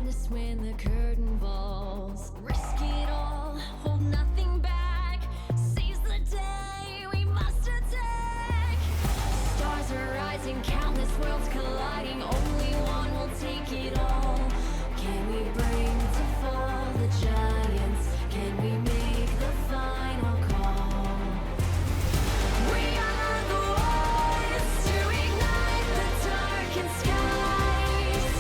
hardest when the curtain falls. Risk it all, hold nothing back. Seize the day, we must attack. Stars are rising, countless worlds colliding. Only one will take it all. Can we bring to fall the giants? Can we make the final call? We are the ones to ignite the darkened skies.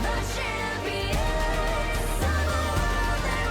The champions of a world that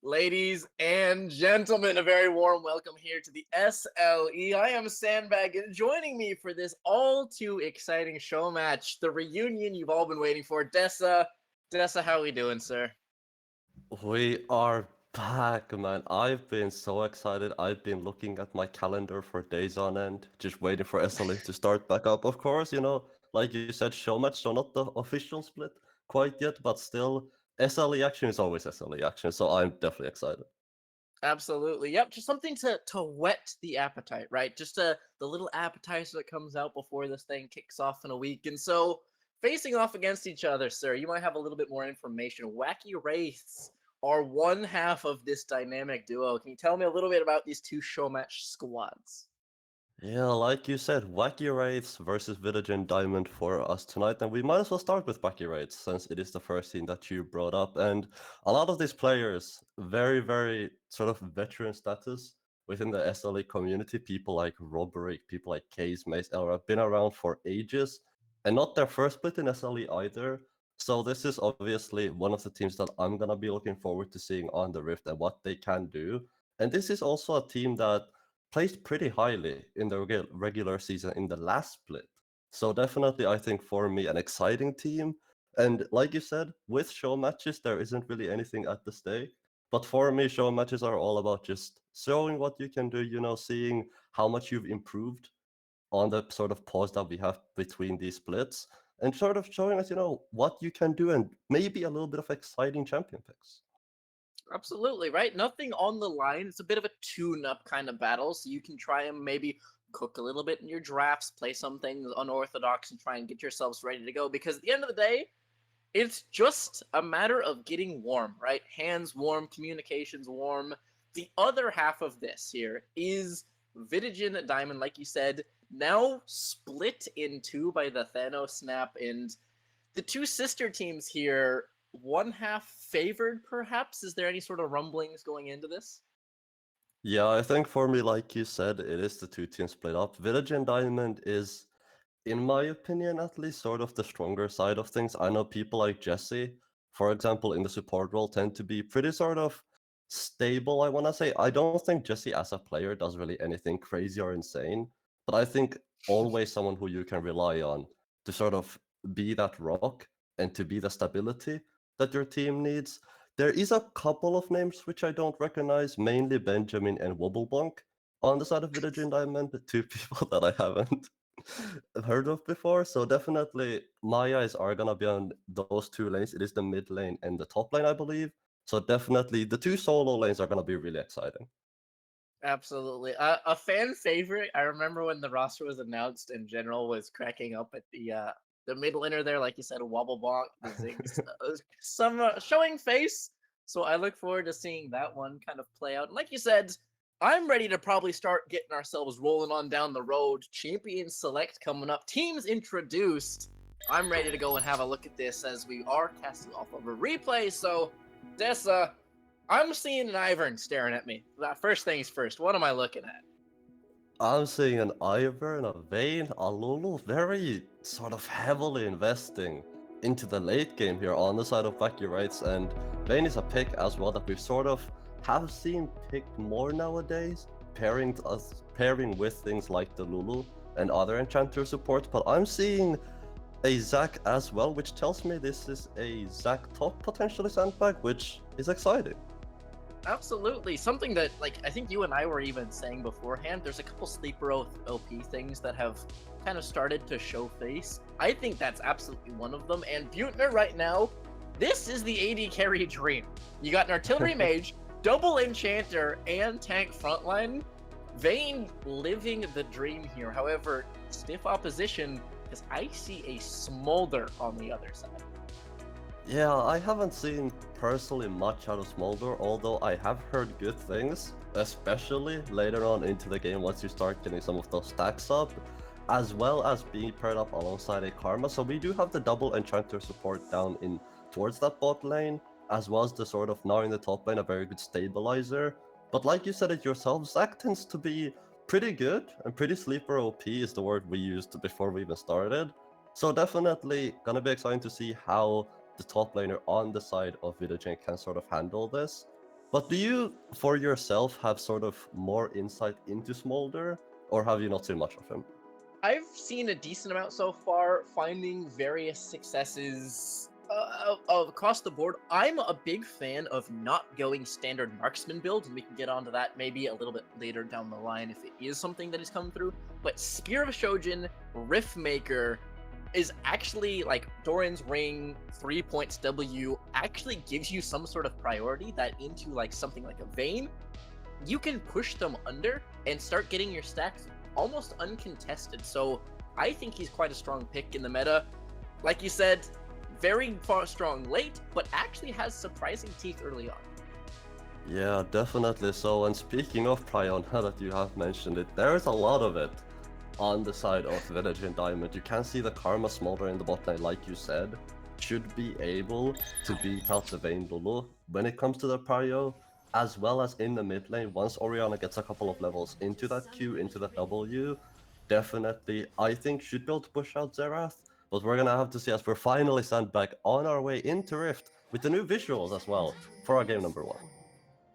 Ladies and gentlemen, a very warm welcome here to the SLE. I am Sandbag, and joining me for this all too exciting show match, the reunion you've all been waiting for, Dessa, how are we doing, sir? We are back, man. I've been so excited. I've been looking at my calendar for days on end, just waiting for SLE to start back up. Of course, like you said, Showmatch, so not the official split quite yet, but still, SLE action is always SLE action, so I'm definitely excited. Absolutely. Yep, just something to whet the appetite, right? Just the little appetizer that comes out before this thing kicks off in a week. And so, facing off against each other, sir, you might have a little bit more information. Wacky Wraiths are one half of this dynamic duo. Can you tell me a little bit about these two show match squads? Yeah, like you said, Wacky Wraiths versus Vitagen Diamond for us tonight, and we might as well start with Wacky Wraiths since it is the first team that you brought up. And a lot of these players, very, very sort of veteran status within the SLE community. People like Roberick, people like Case, Mace, Elra, have been around for ages, and not their first split in SLE either. So this is obviously one of the teams that I'm gonna be looking forward to seeing on the Rift and what they can do. And this is also a team that placed pretty highly in the regular season in the last split. So definitely, I think for me, an exciting team. And like you said, with show matches, there isn't really anything at the stake. But for me, show matches are all about just showing what you can do, seeing how much you've improved on the sort of pause that we have between these splits, and sort of showing us, what you can do and maybe a little bit of exciting champion picks. Absolutely, right? Nothing on the line. It's a bit of a tune-up kind of battle, so you can try and maybe cook a little bit in your drafts, play some things unorthodox, and try and get yourselves ready to go. Because at the end of the day, it's just a matter of getting warm, right? Hands warm, communications warm. The other half of this here is Vitagen Diamond, like you said, now split in two by the Thanos snap, and the two sister teams here, one half favored, perhaps? Is there any sort of rumblings going into this? Yeah, I think for me, like you said, it is the two teams split up. Village and Diamond is, in my opinion at least, sort of the stronger side of things. I know people like Jesse, for example, in the support role tend to be pretty sort of stable, I want to say. I don't think Jesse as a player does really anything crazy or insane, but I think always someone who you can rely on to sort of be that rock and to be the stability that your team needs. There is a couple of names which I don't recognize, mainly Benjamin and Wobblebonk on the side of Village and Diamond, the two people that I haven't heard of before. So definitely my eyes are gonna be on those two lanes. It is the mid lane and the top lane, I believe. So definitely the two solo lanes are gonna be really exciting. Absolutely. A fan favorite. I remember when the roster was announced and General was cracking up at the mid laner there, like you said, Wobble Bonk, the Ziggs, some showing face. So I look forward to seeing that one kind of play out. And like you said, I'm ready to probably start getting ourselves rolling on down the road. Champion Select coming up, teams introduced. I'm ready to go and have a look at this as we are casting off of a replay. So, Dessa, I'm seeing an Ivern staring at me. First things first, what am I looking at? I'm seeing an Ivern, a Vayne, a Lulu very sort of heavily investing into the late game here on the side of Wacky Rights, and Vayne is a pick as well that we sort of have seen picked more nowadays, pairing with things like the Lulu and other enchanter support, but I'm seeing a Zac as well, which tells me this is a Zac top potentially sandbag, which is exciting. Absolutely. Something that, like, I think you and I were even saying beforehand, there's a couple sleeper OP things that have kind of started to show face. I think that's absolutely one of them. And Butner right now, this is the AD carry dream. You got an artillery mage, double enchanter, and tank frontline. Vayne living the dream here. However, stiff opposition, because I see a smolder on the other side. Yeah, I haven't seen personally much out of Smolder, although I have heard good things, especially later on into the game once you start getting some of those stacks up, as well as being paired up alongside a Karma. So we do have the double Enchanter support down in towards that bot lane, as well as the sort of now in the top lane, a very good stabilizer. But like you said it yourself, Zac tends to be pretty good, and pretty sleeper OP is the word we used before we even started. So definitely gonna be exciting to see how the top laner on the side of Vitagen can sort of handle this. But do you, for yourself, have sort of more insight into Smolder, or have you not seen much of him? I've seen a decent amount so far, finding various successes across the board. I'm a big fan of not going standard marksman build, and we can get onto that maybe a little bit later down the line if it is something that is coming through. But Spear of Shojin, Riftmaker is actually like Doran's Ring, 3 points W actually gives you some sort of priority that into like something like a Vayne, you can push them under and start getting your stacks almost uncontested. So I think he's quite a strong pick in the meta. Like you said, very far strong late, but actually has surprising teeth early on. Yeah, definitely so. And speaking of Prion, now that you have mentioned it, there's a lot of it on the side of Vitagen Diamond. You can see the Karma Smolder in the bot lane, like you said, should be able to beat out the Vayne Lulu when it comes to the Prio, as well as in the mid lane. Once Orianna gets a couple of levels into that Q, into that W, definitely, I think, should be able to push out Xerath. But we're gonna have to see as we're finally sent back on our way into Rift with the new visuals as well for our game number 1.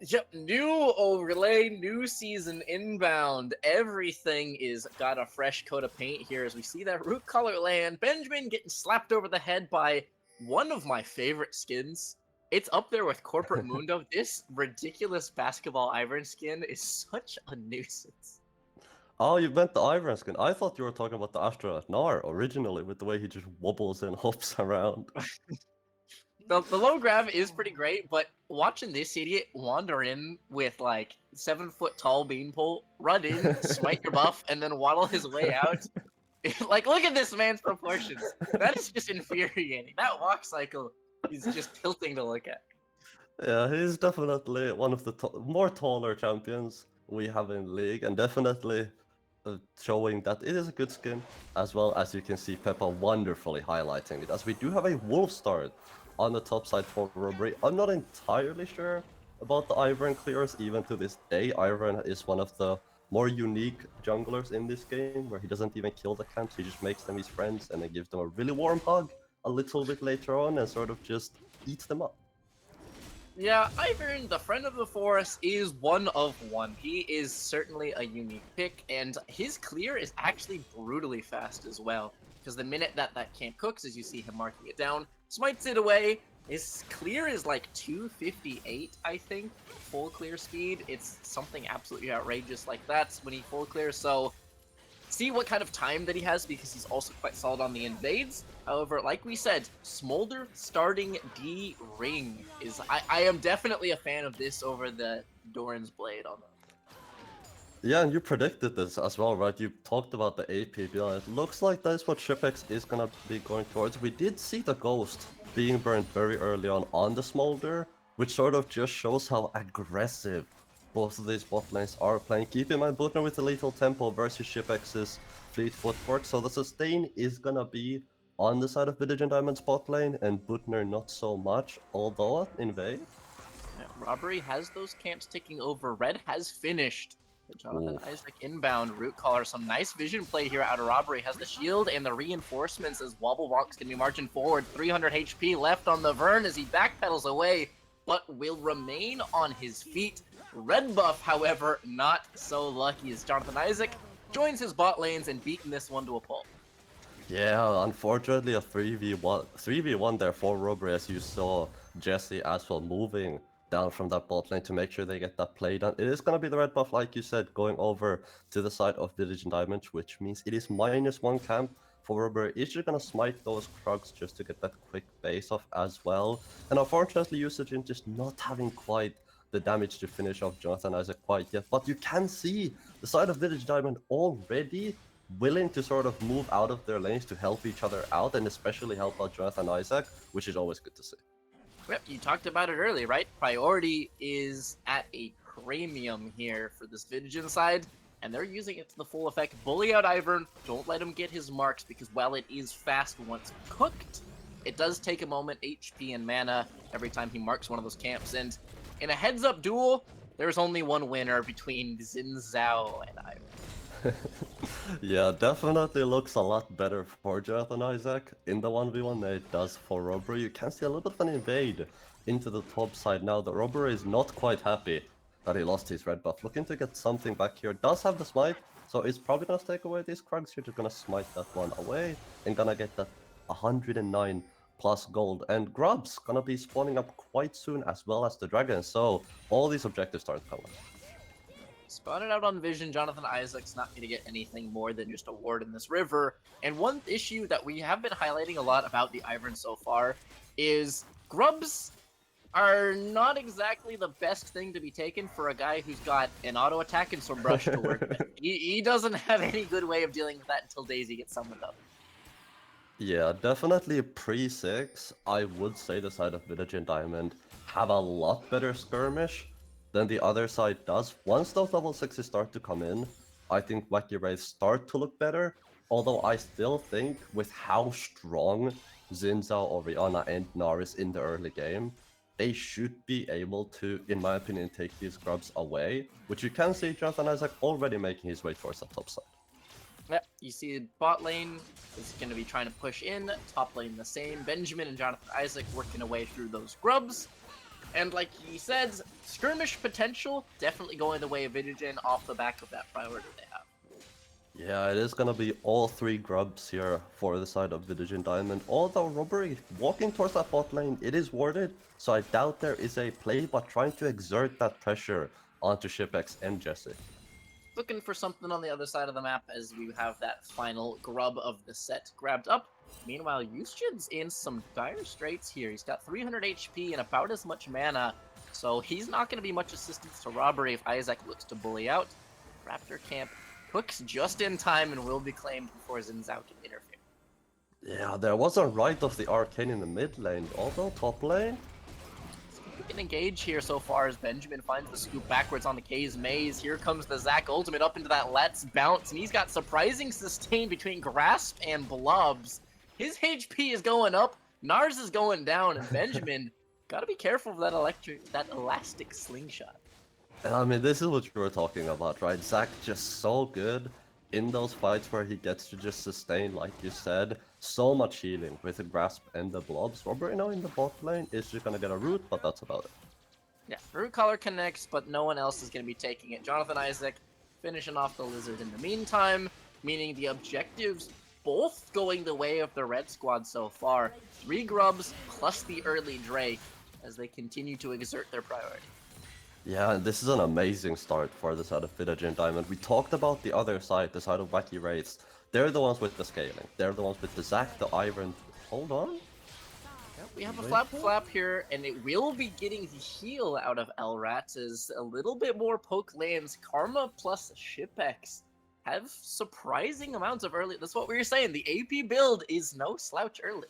Yep, new overlay, new season inbound. Everything is got a fresh coat of paint here as we see that root color land. Benjamin getting slapped over the head by one of my favorite skins. It's up there with Corporate Mundo. This ridiculous basketball Ivern skin is such a nuisance. Oh, you meant the Ivern skin. I thought you were talking about the Astronaut Gnar originally, with the way he just wobbles and hops around. The low grab is pretty great, but watching this idiot wander in with like 7-foot tall beanpole, run in, smite your buff, and then waddle his way out. Like, look at this man's proportions. That is just infuriating. That walk cycle is just tilting to look at. Yeah, he's definitely one of the more taller champions we have in League, and definitely showing that it is a good skin, as well as you can see Peppa wonderfully highlighting it, as we do have a wolf start on the top side for Robbery. I'm not entirely sure about the Ivern clears even to this day. Ivern is one of the more unique junglers in this game, where he doesn't even kill the camps, he just makes them his friends and then gives them a really warm hug a little bit later on and sort of just eats them up. Yeah, Ivern, the friend of the forest, is one of one. He is certainly a unique pick, and his clear is actually brutally fast as well. Because the minute that camp cooks, as you see him marking it down, smites it away. His clear is like 258, I think, full clear speed. It's something absolutely outrageous like that when he full clears, so see what kind of time that he has, because he's also quite solid on the invades. However, like we said, Smolder starting D ring is I am definitely a fan of this over the Doran's Blade on them. Yeah, and you predicted this as well, right? You talked about the AP build. It looks like that's what Shipex is gonna be going towards. We did see the Ghost being burned very early on the Smolder, which sort of just shows how aggressive both of these bot lanes are playing. Keep in mind, Butner with the lethal tempo versus Shipex's fleet footwork, so the sustain is gonna be on the side of Vitagen Diamond's bot lane, and Butner not so much, although invade. Yeah, Robbery has those camps ticking over. Red has finished. Jonathan Oof. Isaac inbound root collar. Some nice vision play here out of Robbery. Has the shield and the reinforcements as Wobblewonks can be marching forward. 300 HP left on the Vern as he backpedals away, but will remain on his feet. Red buff, however, not so lucky as Jonathan Isaac joins his bot lanes and beating this one to a pulp. Yeah, unfortunately a 3v1 there for Robbery, as you saw Jesse as well moving down from that bot lane to make sure they get that play done. It is going to be the red buff, like you said, going over to the side of Village Diamond, which means it is -1 camp for Robbery. Is just going to smite those Krugs just to get that quick base off as well. And unfortunately, Usage just not having quite the damage to finish off Jonathan Isaac quite yet. But you can see the side of Village Diamond already willing to sort of move out of their lanes to help each other out, and especially help out Jonathan Isaac, which is always good to see. Yep, you talked about it earlier, right? Priority is at a premium here for this Vitagen side, and they're using it to the full effect. Bully out Ivern, don't let him get his marks, because while it is fast once cooked, it does take a moment, HP and mana, every time he marks one of those camps, and in a heads-up duel, there's only one winner between Xin Zhao and Ivern. Yeah, definitely looks a lot better for Jonathan Isaac in the 1v1 than it does for Robbery. You can see a little bit of an invade into the top side now. The Robbery is not quite happy that he lost his red buff. Looking to get something back here. Does have the smite, so it's probably gonna take away these Krugs. You're just gonna smite that one away and gonna get that 109 plus gold. And Grub's gonna be spawning up quite soon as well as the Dragon. So all these objectives start coming. Spotted out on Vision, Jonathan Isaac's not going to get anything more than just a ward in this river. And one issue that we have been highlighting a lot about the Ivern so far is Grubs are not exactly the best thing to be taken for a guy who's got an auto attack and some brush to work with. He doesn't have any good way of dealing with that until Daisy gets summoned up. Yeah, definitely pre-6, I would say the side of Vitagen Diamond have a lot better skirmish than the other side does. Once those level 6s start to come in, I think Wacky Wraiths start to look better, although I still think with how strong Zinzao, Oriana, and Naris in the early game, they should be able to, in my opinion, take these grubs away, which you can see Jonathan Isaac already making his way towards the top side. Yeah, you see bot lane is going to be trying to push in, top lane the same. Benjamin and Jonathan Isaac working away through those grubs. And like he said, skirmish potential definitely going the way of Vitagen off the back of that priority they have. Yeah, it is gonna be all three grubs here for the side of Vitagen Diamond. Although Robbery walking towards that bot lane, it is warded, so I doubt there is a play, but trying to exert that pressure onto Shipex and Jesse. Looking for something on the other side of the map as we have that final grub of the set grabbed up. Meanwhile, Yushid's in some dire straits here. He's got 300 HP and about as much mana, so he's not going to be much assistance to Robbery if Isaac looks to bully out. Raptor Camp cooks just in time and will be claimed before Zinzao can interfere. Yeah, there was a right of the Arcane in the mid lane, although top lane. We can engage here so far as Benjamin finds the scoop backwards on the K's maze. Here comes the Zac ultimate up into that Let's Bounce, and he's got surprising sustain between Grasp and Blobs. His HP is going up, Nars is going down, and Benjamin gotta be careful of that elastic slingshot. And I mean, this is what you were talking about, right? Zac just so good in those fights where he gets to just sustain, like you said, so much healing with the Grasp and the Blobs. Robert now in the bot lane is just gonna get a root, but that's about it. Yeah, Root Collar connects, but no one else is going to be taking it. Jonathan Isaac finishing off the Lizard in the meantime, meaning the objectives both going the way of the Red Squad so far. 3 grubs plus the early Drake as they continue to exert their priority. Yeah, and this is an amazing start for the side of Vitagen Diamond. We talked about the other side, the side of Wacky Wraiths. They're the ones with the scaling. They're the ones with the Zac, the Iron. Hold on. Yep, we have a flap here, and it will be getting the heal out of Elrats as a little bit more poke lands. Karma plus Shipex have surprising amounts of early. That's what we were saying. The AP build is no slouch early.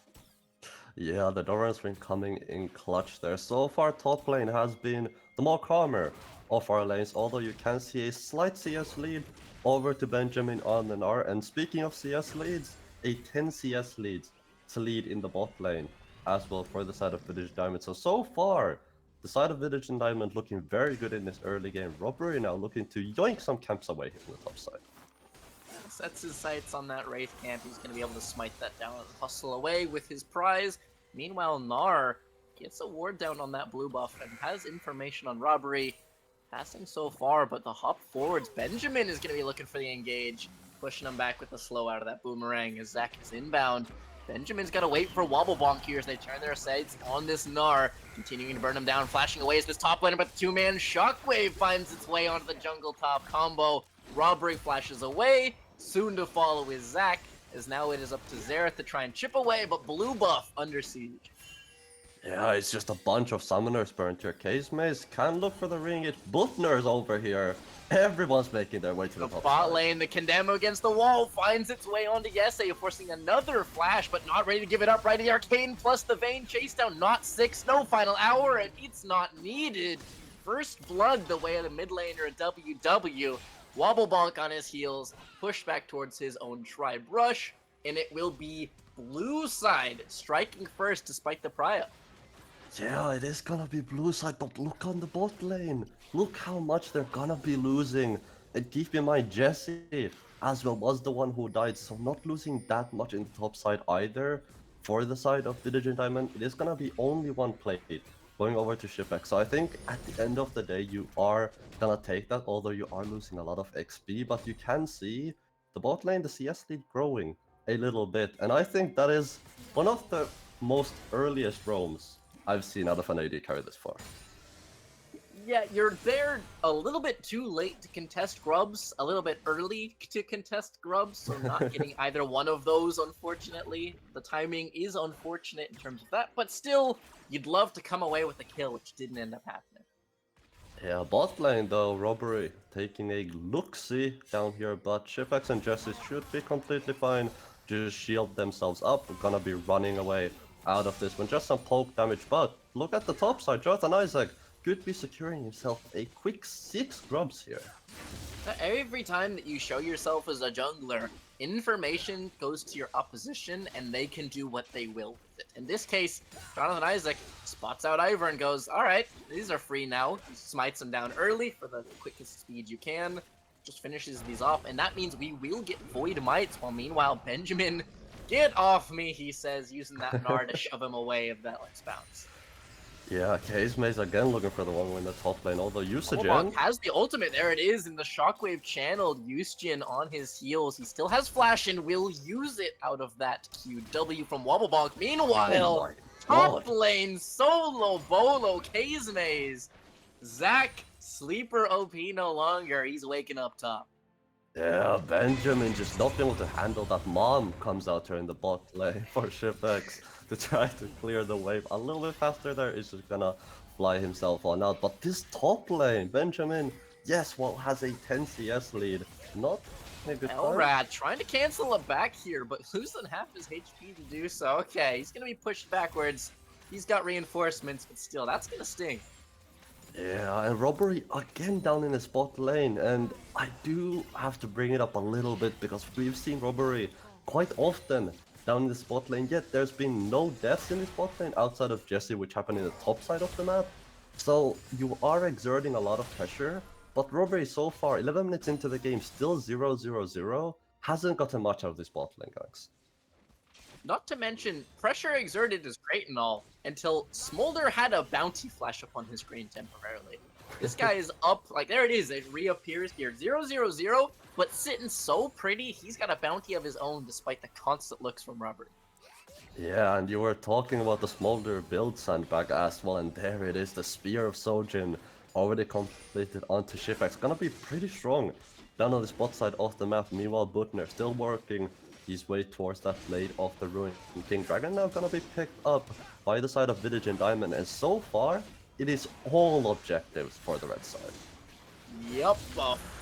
Yeah, the Doran's been coming in clutch there. So far, top lane has been the more calmer of our lanes, although you can see a slight CS lead over to Benjamin on the Gnar. And speaking of CS leads, a 10 CS lead in the bot lane as well for the side of Vitagen Diamond. So far, the side of Vitagen Diamond looking very good in this early game. Robbery now looking to yoink some camps away here on the top side. Sets his sights on that Wraith camp. He's going to be able to smite that down and hustle away with his prize. Meanwhile, Gnar gets a ward down on that blue buff and has information on Robbery. Passing so far, but the hop forwards. Benjamin is going to be looking for the engage. Pushing him back with the slow out of that boomerang as Zac is inbound. Benjamin's got to wait for Wobble Bonk here as they turn their sights on this Gnar. Continuing to burn him down, flashing away as this top laner, but the two-man Shockwave finds its way onto the jungle top combo. Robbery flashes away. Soon to follow is Zac, as now it is up to Xerath to try and chip away, but blue buff under siege. Yeah, it's just a bunch of summoners burnt here. Case Maze can look for the ring. It's Butner's over here. Everyone's making their way to the top Bot side. lane, the Condemno against the wall, finds its way onto Yesei, forcing another flash, but not ready to give it up. Right to the Arcane plus the Vayne chase down. Not 6, no final hour, and it's not needed. First blood the way of the mid laner at WW. Wobble Bonk on his heels, pushed back towards his own Tribe Rush, and it will be blue side striking first despite the prio. Yeah, it is gonna be blue side, but look on the bot lane. Look how much they're gonna be losing. And keep in mind, Jesse as well was the one who died, so not losing that much in the top side either. For the side of Vitagen Diamond, it is gonna be only one plate going over to Shipex. So I think at the end of the day, you are gonna take that, although you are losing a lot of XP, but you can see the bot lane, the CS lead growing a little bit. And I think that is one of the most earliest roams I've seen out of an AD carry this far. Yeah, you're there a little bit too late to contest grubs, a little bit early to contest grubs, so not getting either one of those, unfortunately. The timing is unfortunate in terms of that, but still, you'd love to come away with a kill, which didn't end up happening. Yeah, bot lane though, Robbery taking a look-see down here, but Shipex and Jesse should be completely fine. Just shield themselves up, we're gonna be running away out of this one. Just some poke damage, but look at the top side, Jonathan Isaac could be securing himself a quick 6 grubs here. Every time that you show yourself as a jungler, information goes to your opposition and they can do what they will with it. In this case, Jonathan Isaac spots out Ivor and goes, alright, these are free now. He smites them down early for the quickest speed you can, just finishes these off, and that means we will get Void Mites, while meanwhile Benjamin, get off me, he says, using that Gnar to shove him away of that last bounce. Yeah, Case Maze again looking for the one in the top lane, although Wobblebonk has the ultimate, there it is, in the Shockwave channeled Yusjin on his heels. He still has flash and will use it out of that QW from Wobblebonk. Meanwhile, top lane, solo bolo, Case Maze. Zach, sleeper OP no longer, he's waking up top. Yeah, Benjamin just not being able to handle that. Mom comes out here in the bot lane for Shipex to try to clear the wave a little bit faster there. Is just gonna fly himself on out. But this top lane, Benjamin, yes, well, has a 10 CS lead. Not a good time. Elrad trying to cancel it back here, but losing half his HP to do so. Okay, he's gonna be pushed backwards. He's got reinforcements, but still, that's gonna sting. Yeah, and Robbery again down in the spot lane, and I do have to bring it up a little bit because we've seen Robbery quite often down in the spot lane, yet there's been no deaths in the spot lane outside of Jesse, which happened in the top side of the map. So you are exerting a lot of pressure, but Robbery so far, 11 minutes into the game, still 0-0-0, hasn't gotten much out of this bot lane, guys. Not to mention, pressure exerted is great and all, until Smolder had a bounty flash up on his screen temporarily. This guy is up, like there it is, it reappears here, 0-0-0, but sitting so pretty, he's got a bounty of his own despite the constant looks from Robert. Yeah, and you were talking about the Smolder build sandbag as well, and there it is, the Spear of Sojin already completed onto Shipex. Gonna be pretty strong down on the spot side of the map. Meanwhile, Butner still working his way towards that blade of the Ruined King Dragon, now gonna be picked up by the side of Vitagen Diamond, and so far, it is all objectives for the red side. Yep,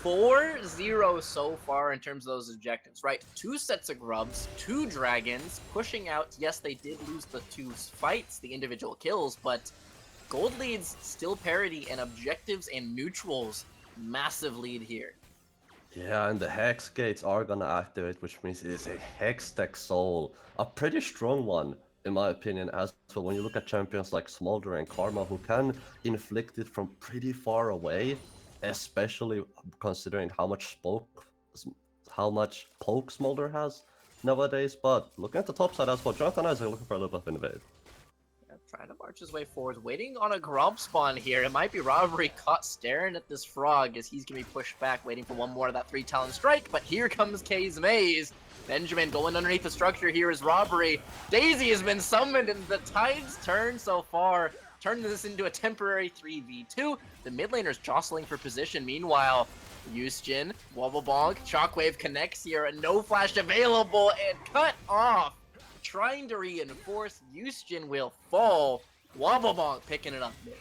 4-0 so far in terms of those objectives, right? 2 sets of grubs, 2 dragons, pushing out. Yes, they did lose the 2 fights, the individual kills, but gold leads still parity, and objectives and neutrals, massive lead here. Yeah, and the Hex Gates are gonna activate, which means it is a Hextech Soul. A pretty strong one, in my opinion, as well. When you look at champions like Smolder and Karma, who can inflict it from pretty far away, especially considering how much poke Smolder has nowadays. But looking at the top side as well, Jonathan Isaac looking for a little bit of invade. Trying to march his way forward, waiting on a grub spawn here. It might be Robbery caught staring at this frog as he's gonna be pushed back, waiting for one more of that 3 talent strike. But here comes Case Maze. Benjamin going underneath the structure here is Robbery. Daisy has been summoned, and the tides turn so far, turning this into a temporary 3v2. The mid laners jostling for position. Meanwhile, Yusjin, Wobblebonk, Shockwave connects here, and no flash available, and cut off. Trying to reinforce, Yusjin will fall. Wobblebonk picking it up mid.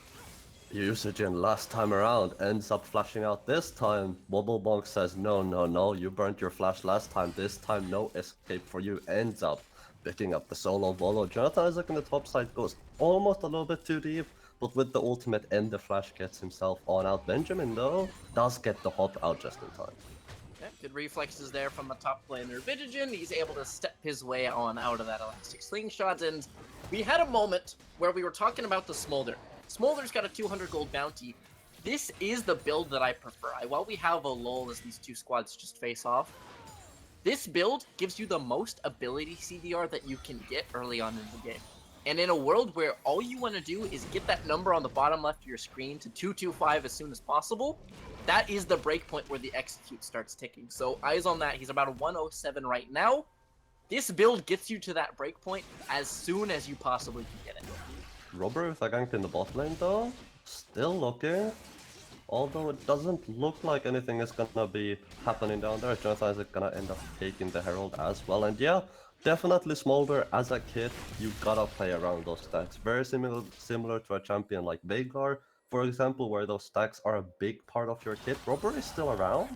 Yusjin last time around ends up flashing out this time. Wobblebonk says, no, you burnt your flash last time. This time, no escape for you. Ends up picking up the solo bolo. Jonathan Isaac on the top side goes almost a little bit too deep, but with the ultimate and the flash gets himself on out. Benjamin, though, does get the hop out just in time. Yeah, good reflexes there from the top laner Vitagen. He's able to step his way on out of that elastic slingshot, and we had a moment where we were talking about the Smolder. Smolder's got a 200 gold bounty. This is the build that I prefer. While we have a lull as these 2 squads just face off, This build gives you the most ability CDR that you can get early on in the game. And in a world where all you want to do is get that number on the bottom left of your screen to 225 as soon as possible, that is the breakpoint where the execute starts ticking. So eyes on that. He's about a 107 right now. This build gets you to that breakpoint as soon as you possibly can get it. Robber with a gank in the bot lane though, still looking. Although it doesn't look like anything is gonna be happening down there, Jonathan is gonna end up taking the Herald as well. And yeah, definitely Smolder as a kid, you gotta play around those stacks. Very similar to a champion like Veigar, for example, where those stacks are a big part of your kit. Robber is still around.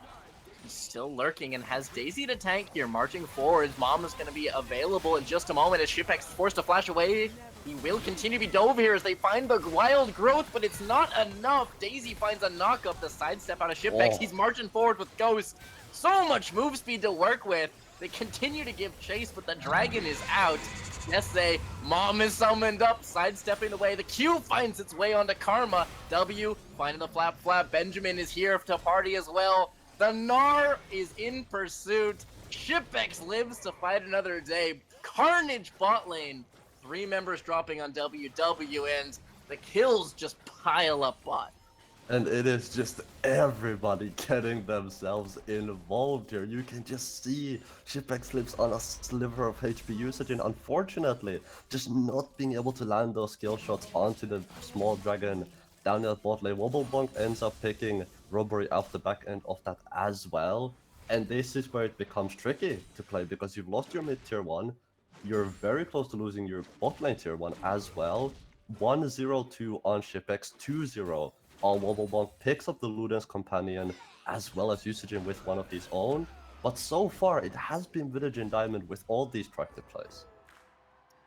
He's still lurking and has Daisy to tank here, marching forward. His mom is going to be available in just a moment as Shipex is forced to flash away. He will continue to be dove here as they find the wild growth, but it's not enough. Daisy finds a knock-up to sidestep out of Shipex. Oh. He's marching forward with Ghost. So much move speed to work with. They continue to give chase, but the dragon is out. Yes, mom is summoned up, sidestepping away. The Q finds its way onto Karma. W finding the flap. Benjamin is here to party as well. The Gnar is in pursuit. Shipex lives to fight another day. Carnage bot lane. 3 members dropping on WW, and the kills just pile up bot. And it is just everybody getting themselves involved here. You can just see Shipex lives on a sliver of HP usage, and unfortunately, just not being able to land those skill shots onto the small dragon down at bot lane. Wobblebonk ends up picking Robbery off the back end of that as well. And this is where it becomes tricky to play, because you've lost your mid tier 1, you're very close to losing your bot lane tier 1 as well. 1-0-2 on Shipex, 2-0 on Wobblebonk, picks up the Luden's Companion as well as Vitagen with one of his own. But so far, it has been Vitagen Diamond with all these proactive plays.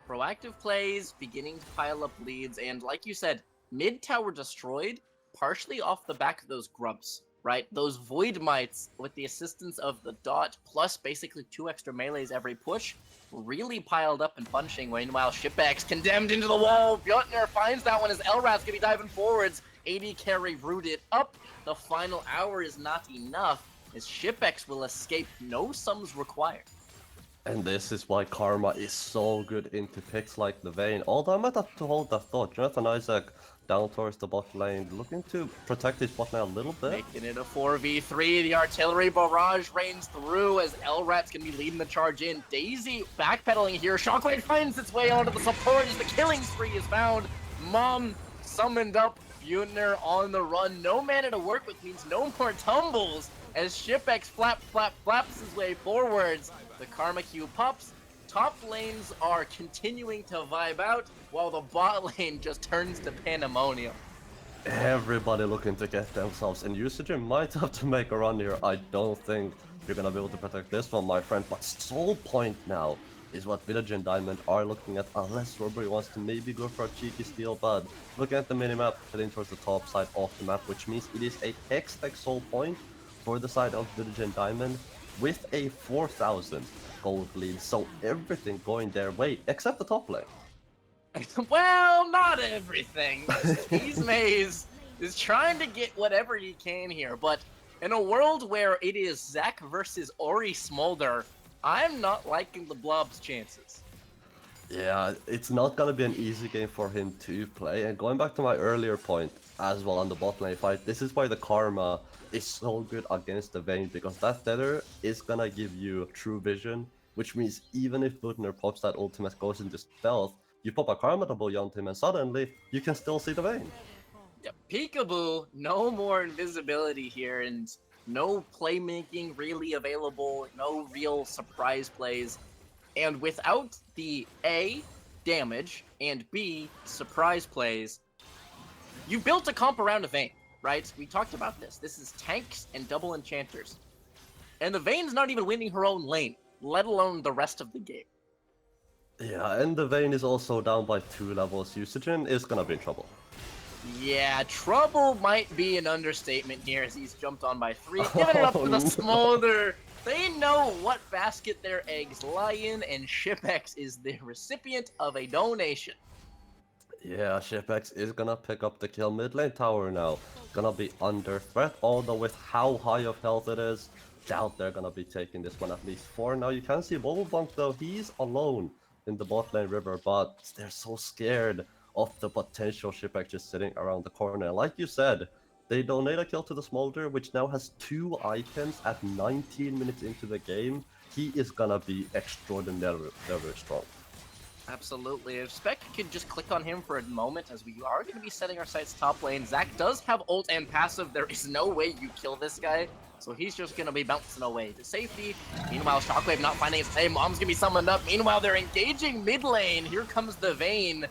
Proactive plays, beginning to pile up leads, and like you said, mid tower destroyed, partially off the back of those grubs, right? Those Void Mites, with the assistance of the Dot, plus basically 2 extra melees every push, really piled up and punching. Meanwhile, Shipex condemned into the wall. Bjotner finds that one as Elrat's gonna be diving forwards. AD carry rooted up. The final hour is not enough, as Shipex will escape. No sums required. And this is why Karma is so good into picks like the Vayne. Although I might have to hold that thought. Jonathan Isaac down towards the bot lane, looking to protect his bot lane a little bit. Making it a 4v3. The artillery barrage rains through as Elrat's gonna be leading the charge in. Daisy backpedaling here. Shockwave finds its way onto the support as the killing spree is found. Mom summoned up. Bjotner on the run. No mana to work with means no more tumbles as Shipex flaps his way forwards. The Karma Q pops. Top lanes are continuing to vibe out, while the bot lane just turns to pandemonium. Everybody looking to get themselves, and Vitagen might have to make a run here. I don't think you're gonna be able to protect this one, my friend. But Soul Point now is what Vitagen Diamond are looking at, unless Robbery wants to maybe go for a cheeky steal. But looking at the minimap, heading towards the top side of the map, which means it is a Hextech Soul Point for the side of Vitagen Diamond with a 4,000 gold lead. So everything going their way, except the top lane. Well, not everything. He's Maze is trying to get whatever he can here, but in a world where it is Zac versus Ori Smolder, I'm not liking the Blob's chances. Yeah, it's not gonna be an easy game for him to play. And going back to my earlier point as well on the bot lane fight, this is why the Karma is so good against the Vayne, because that tether is gonna give you true vision, which means even if Butner pops that ultimate, goes into stealth, you pop a Karma double on him and suddenly you can still see the Vayne. Yeah, Peekaboo, no more invisibility here, and no playmaking really available, no real surprise plays. And without the A, damage, and B, surprise plays, you built a comp around a Vayne, right? We talked about this. This is tanks and double enchanters. And the Vayne's not even winning her own lane, let alone the rest of the game. Yeah, and the Vayne is also down by 2 levels. Vitagen is gonna be in trouble. Yeah, trouble might be an understatement here as he's jumped on by 3. Giving it up to the Smolder. They know what basket their eggs lie in, and Shipex is the recipient of a donation. Yeah, Shipex is gonna pick up the kill. Mid lane tower now gonna be under threat, although with how high of health it is, doubt they're gonna be taking this one at least for now. You can see Wobblebunk though, he's alone in the bot lane river, but they're so scared of the potential shipwreck just sitting around the corner. Like you said, they donate a kill to the Smolder, which now has 2 items at 19 minutes into the game. He is gonna be extraordinarily strong. Absolutely. If Spec could just click on him for a moment, as we are going to be setting our sights top lane. Zac does have ult and passive. There is no way you kill this guy, so he's just going to be bouncing away to safety. Meanwhile, Shockwave not finding his play. Mom's going to be summoned up. Meanwhile, they're engaging mid lane. Here comes the Vayne.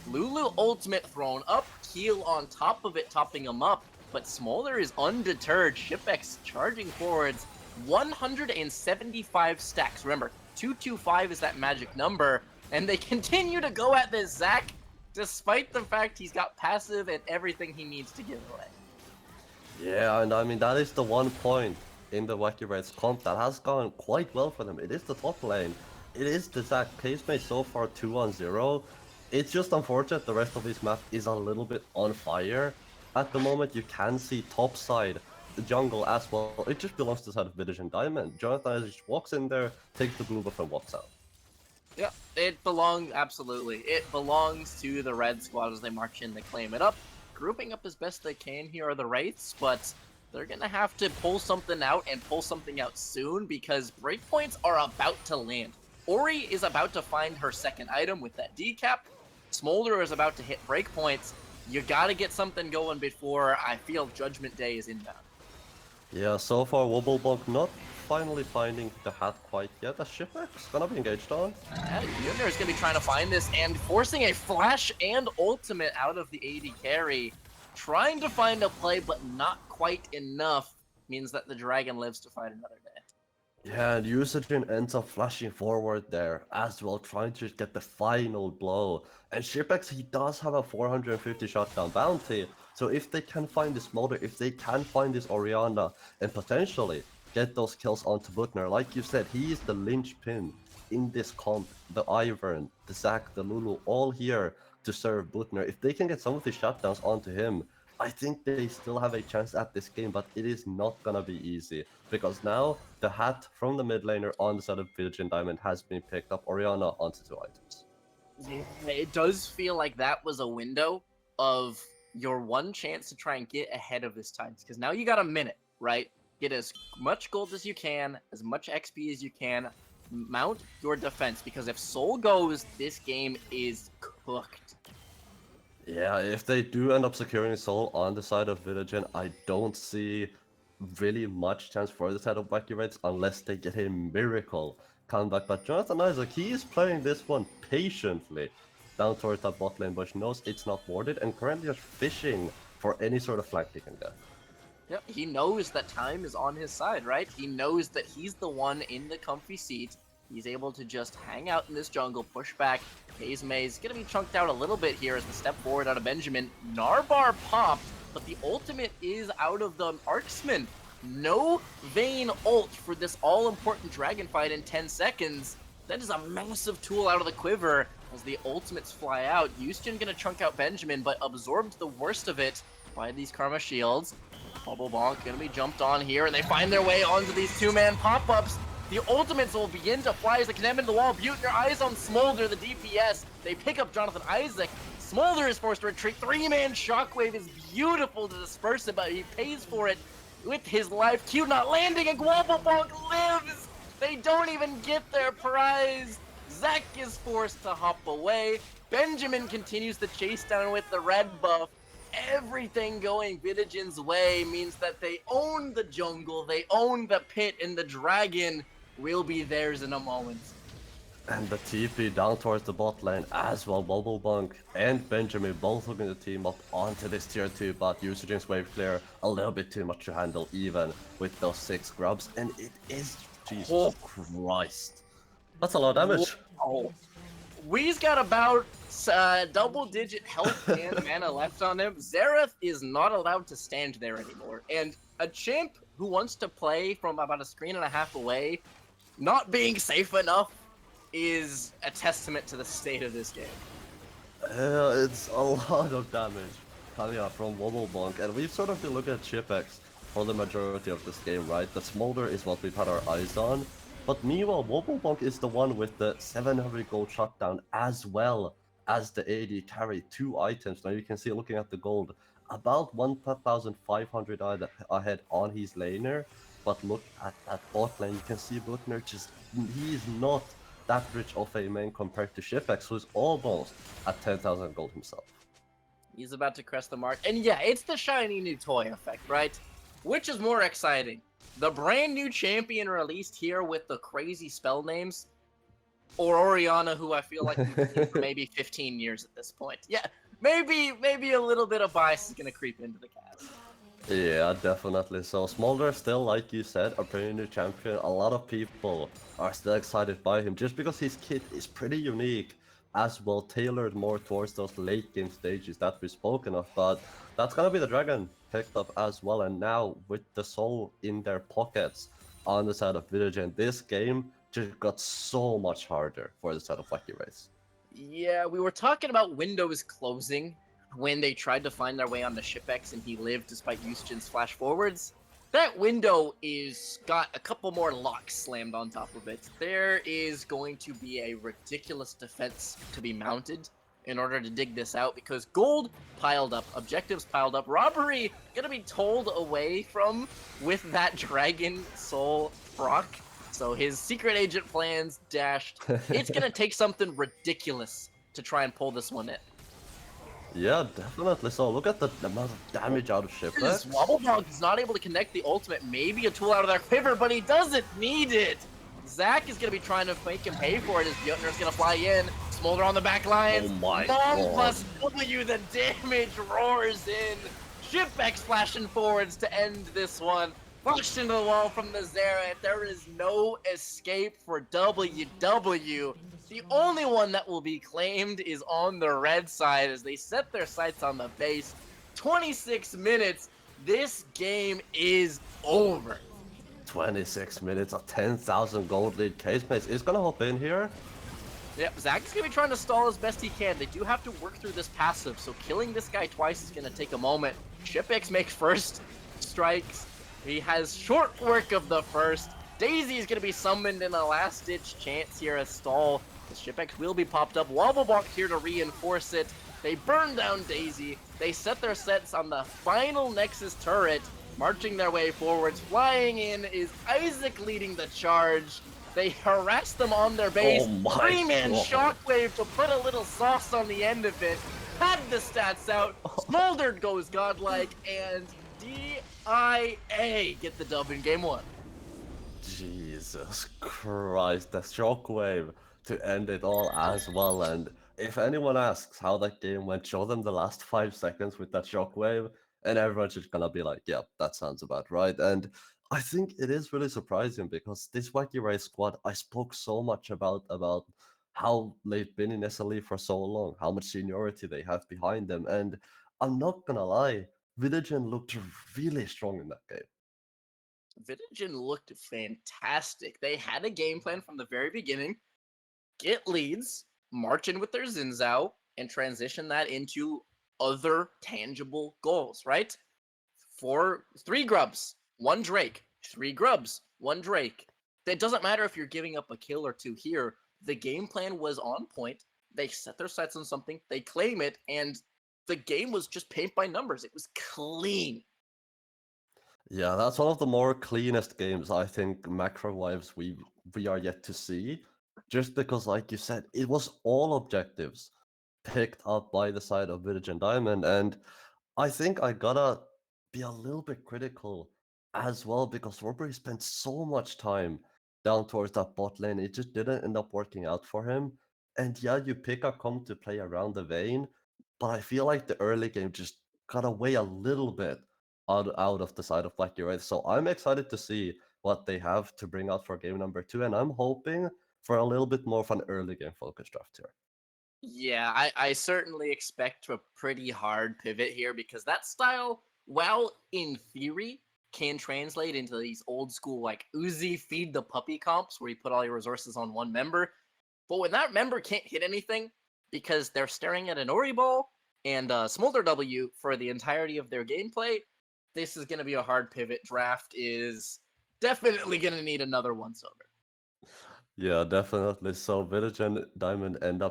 Lulu ultimate thrown up. Keel on top of it, topping him up. But Smolder is undeterred. Shipex charging forwards. 175 stacks. Remember, 225 is that magic number. And they continue to go at this Zac, despite the fact he's got passive and everything he needs to give away. Yeah, and I mean, that is the one point in the Wacky Wraiths comp that has gone quite well for them. It is the top lane. It is the Zac. Casemate so far 2-0. It's just unfortunate the rest of this map is a little bit on fire. At the moment, you can see top side, the jungle as well. It just belongs to the side of Vitagen Diamond. Jonathan just walks in there, takes the blue buff and walks out. Yeah, it belongs, absolutely. It belongs to the red squad as they march in to claim it up. Grouping up as best they can here are the Wraiths, but they're going to have to pull something out and pull something out soon because breakpoints are about to land. Ori is about to find her second item with that decap. Smolder is about to hit breakpoints. You got to get something going before I feel Judgment Day is inbound. Yeah, so far Wobblebunk not finally finding the hat quite yet. The Shipwreck's gonna be engaged on. Yeah, Junior is going to be trying to find this and forcing a flash and ultimate out of the AD carry. Trying to find a play, but not quite enough, means that the dragon lives to fight another day. Yeah, and Usajin ends up flashing forward there as well, trying to get the final blow. And Shipex, he does have a 450 shotgun bounty, so if they can find this Smolder, if they can find this Orianna, and potentially get those kills onto Butner, like you said, he is the linchpin in this comp. The Ivern, the Zac, the Lulu, all here to serve Butner. If they can get some of these shutdowns onto him, I think they still have a chance at this game, but it is not gonna be easy. Because now, the hat from the mid laner on the side of Vitagen Diamond has been picked up. Orianna onto 2 items. Yeah, it does feel like that was a window of your one chance to try and get ahead of this time. Because now you got a minute, right? Get as much gold as you can, as much XP as you can. Mount your defense, because if Soul goes, this game is cooked. Yeah, if they do end up securing Soul on the side of Vitagen, I don't see really much chance for the side of Wacky Wraiths unless they get a miracle comeback. But Jonathan Isaac, he is playing this one patiently down towards that bot lane, but knows it's not warded and currently just fishing for any sort of flank he can get. Yep, he knows that time is on his side, right? He knows that he's the one in the comfy seat. He's able to just hang out in this jungle, push back. Haze Maze gonna be chunked out a little bit here as the step forward out of Benjamin. Narbar popped, but the ultimate is out of the Marksman. No Vayne ult for this all-important dragon fight in 10 seconds. That is a massive tool out of the quiver as the ultimates fly out. Houston gonna chunk out Benjamin, but absorbed the worst of it by these Karma Shields. Bubble Bonk gonna be jumped on here, and they find their way onto these 2-man pop-ups. The ultimates will begin to fly as they condemn into the wall. Butte, your eyes on Smolder, the DPS. They pick up Jonathan Isaac. Smolder is forced to retreat. 3-man Shockwave is beautiful to disperse it, but he pays for it with his life. Q not landing, and Bonk lives! They don't even get their prize. Zac is forced to hop away. Benjamin continues to chase down with the red buff. Everything going Vitagen's way means that they own the jungle, they own the pit, and the dragon will be theirs in a moment. And the TP down towards the bot lane as well. Bubblebunk and Benjamin both looking to team up onto this tier 2, but Usagin's wave clear a little bit too much to handle even with those 6 grubs, and it is, Jesus Christ. That's a lot of damage. Oh. We've got about double-digit health and mana left on him. Xerath is not allowed to stand there anymore, and a champ who wants to play from about a screen and a half away, not being safe enough, is a testament to the state of this game. It's a lot of damage coming out from Wobblebonk, and we've sort of been looking at Chipex for the majority of this game, right? The Smolder is what we've had our eyes on. But meanwhile, Wobblebonk is the one with the 700 gold shutdown as well as the AD carry. 2 items. Now you can see, looking at the gold, about 1,500 ahead on his laner. But look at that bot lane. You can see Butner he is not that rich of a main compared to Shipex, who's almost at 10,000 gold himself. He's about to crest the mark. And yeah, it's the shiny new toy effect, right? Which is more exciting? The brand new champion released here with the crazy spell names, or Oriana, who I feel like we've seen for maybe 15 years at this point. Yeah, maybe a little bit of bias is going to creep into the cast. Yeah, definitely. So Smolder still, like you said, a pretty new champion. A lot of people are still excited by him just because his kit is pretty unique, as well tailored more towards those late game stages that we've spoken of. But that's gonna be the dragon picked up as well. And now with the soul in their pockets on the side of Vitagen, this game just got so much harder for the side of Wacky Wraiths. Yeah, we were talking about windows closing when they tried to find their way onto Shipex and he lived despite Yusjin's flash forwards. That window is got a couple more locks slammed on top of it. There is going to be a ridiculous defense to be mounted in order to dig this out because gold piled up, objectives piled up, robbery gonna be told away from with that dragon soul proc. So his secret agent plans dashed. It's gonna take something ridiculous to try and pull this one in. Yeah, definitely. So look at the amount of damage out of Shipex. Wobblebonk is not able to connect the ultimate. Maybe a tool out of their quiver, but he doesn't need it. Zach is going to be trying to make him pay for it as Bjotner's going to fly in. Smolder on the back lines. Oh my Bomb God. plus W, the damage roars in. Shipex flashing forwards to end this one. Flushed into the wall from the Zera. There is no escape for WW. The only one that will be claimed is on the red side as they set their sights on the base. 26 minutes. This game is over. 26 minutes, a 10,000 gold lead. Casemates is gonna hop in here. Yep, Zach is going to be trying to stall as best he can. They do have to work through this passive, so killing this guy twice is going to take a moment. Shipex makes first strikes. He has short work of the first. Daisy is going to be summoned in a last-ditch chance here as stall. The Shipex will be popped up. Wobblebonk here to reinforce it. They burn down Daisy. They set their sets on the final Nexus turret, marching their way forwards. Flying in is Isaac leading the charge. They harass them on their base. Oh my Three-man God. shockwave to put a little sauce on the end of it. Had the stats out. Smoldered goes godlike, and DIA get the dub in game one. Jesus Christ, the shockwave to end it all as well. And if anyone asks how that game went, show them the last 5 seconds with that shockwave, and everyone's just gonna be like, yeah, that sounds about right. And I think it is really surprising because this Wacky Race squad, I spoke so much about how they've been in SLE for so long, how much seniority they have behind them. And I'm not gonna lie, Vitagen looked really strong in that game. Vitagen looked fantastic. They had a game plan from the very beginning. Get leads, march in with their Zinzao, and transition that into other tangible goals, right? 3 grubs, 1 Drake, 3 grubs, 1 Drake. It doesn't matter if you're giving up a kill or 2 here. The game plan was on point. They set their sights on something, they claim it, and the game was just paint by numbers. It was clean. Yeah, that's one of the more cleanest games I think macro-wise we are yet to see. Just because, like you said, it was all objectives picked up by the side of Village Diamond, and I think I gotta be a little bit critical as well because Robbery spent so much time down towards that bot lane. It just didn't end up working out for him. And yeah, you pick a come to play around the vein, but I feel like the early game just got away a little bit out of the side of Wacky Wraiths. So I'm excited to see what they have to bring out for game number 2, and I'm hoping for a little bit more of an early game focus draft here. Yeah, I certainly expect a pretty hard pivot here because that style, while in theory can translate into these old school like Uzi feed the puppy comps where you put all your resources on one member, but when that member can't hit anything because they're staring at an Ori ball and Smolder W for the entirety of their gameplay, this is going to be a hard pivot. Draft is definitely going to need another once over. Yeah, definitely. So Vitagen Diamond end